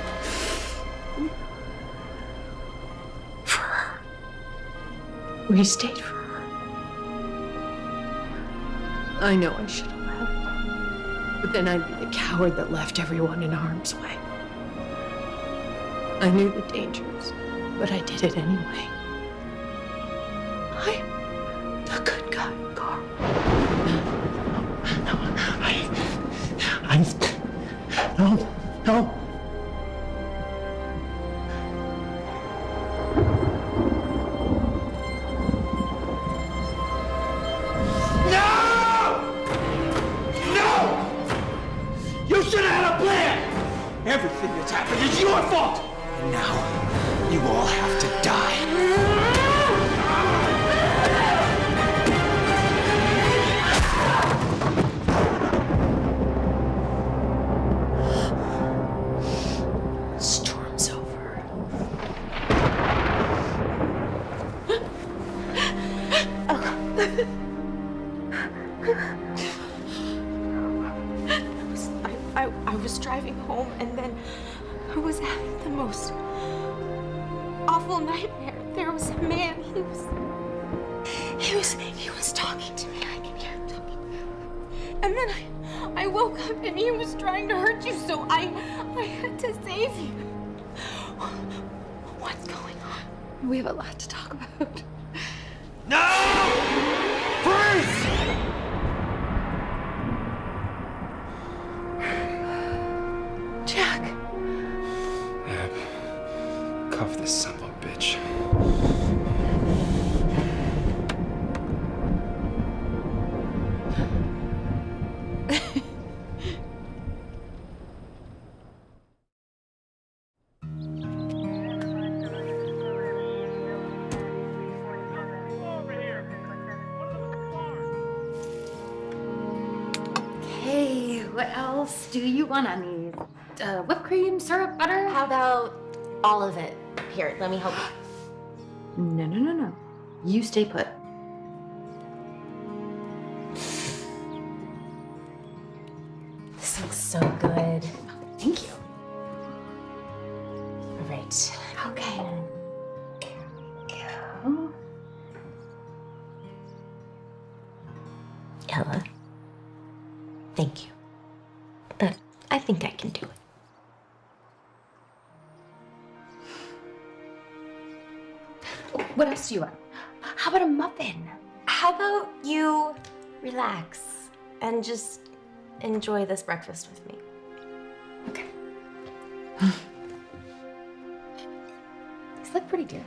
For her. We stayed for her. I know I should have left. But then I'd be the coward that left everyone in harm's way. I knew the dangers, but I did it anyway. I'm the good guy, Carl. No. You should have had a plan! Everything that's happened is your fault! And now, you all have to die. Storm's over. I was driving home and then I was having the most awful nightmare. There was a man, he was talking to me. I could hear him talking. And then I woke up and he was trying to hurt you, so I had to save you. What's going on? We have a lot to talk about. No! Freeze! Jack. Ab, cuff this son of a bitch. Hey, what else do you want on these? Whipped cream, syrup, butter? How about all of it? Here, let me help you. No. You stay put. This looks so good. Thank you. All right. Okay. Ella, thank you. But I think I can do it. What else do you want? How about a muffin? how about you relax and just enjoy this breakfast with me? Okay. You look pretty good.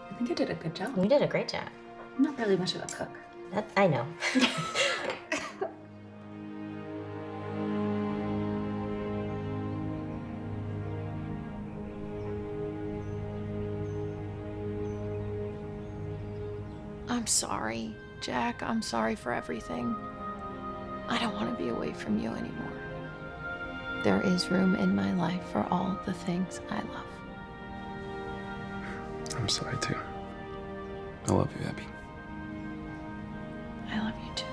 I think I did a good job. You did a great job. I'm not really much of a cook. That I know. I'm sorry, Jack. I'm sorry for everything. I don't want to be away from you anymore. There is room in my life for all the things I love. I'm sorry too. I love you, Abby. I love you too.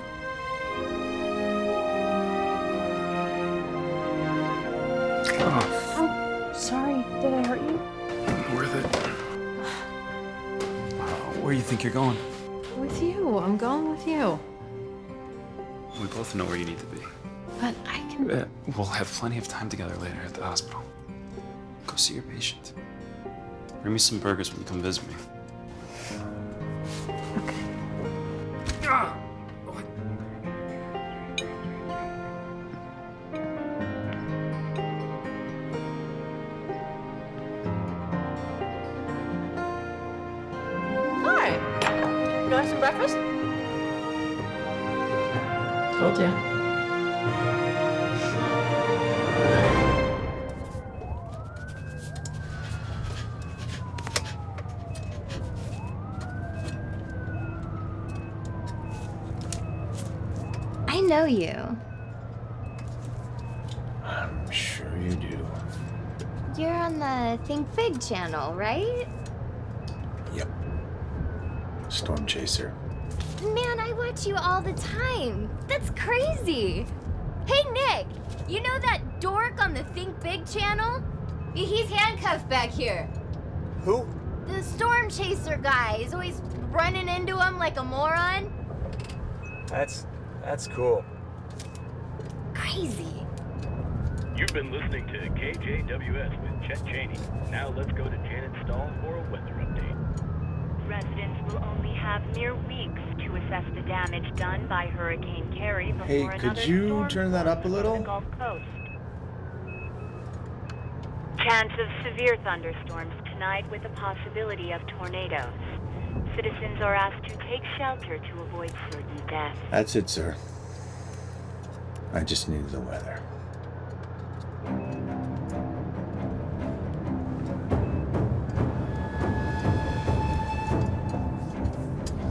Oh, I'm sorry. Did I hurt you? worth it. Where do you think you're going? With you. I'm going with you. We both know where you need to be. But I can. We'll have plenty of time together later at the hospital. Go see your patient. Bring me some burgers when you come visit me. Hi. You want some breakfast? Told you. I know you. I'm sure you do. You're on the Think Big channel, right? Yep. Storm Chaser. Man, I watch you all the time. That's crazy. Hey, Nick, you know that dork on the Think Big channel? He's handcuffed back here. Who? The Storm Chaser guy. He's always running into him like a moron. That's cool. Crazy. You've been listening to KJWS with Chet Cheney. Now let's go to Janet Stahl for a weather update. Residents will only have mere weeks to assess the damage done by Hurricane Carrie before Hey, another could you storm turn that up a forms over little? the Gulf Coast. Chance of severe thunderstorms tonight with the possibility of tornadoes. Citizens are asked to take shelter to avoid certain death. That's it, sir. I just needed the weather.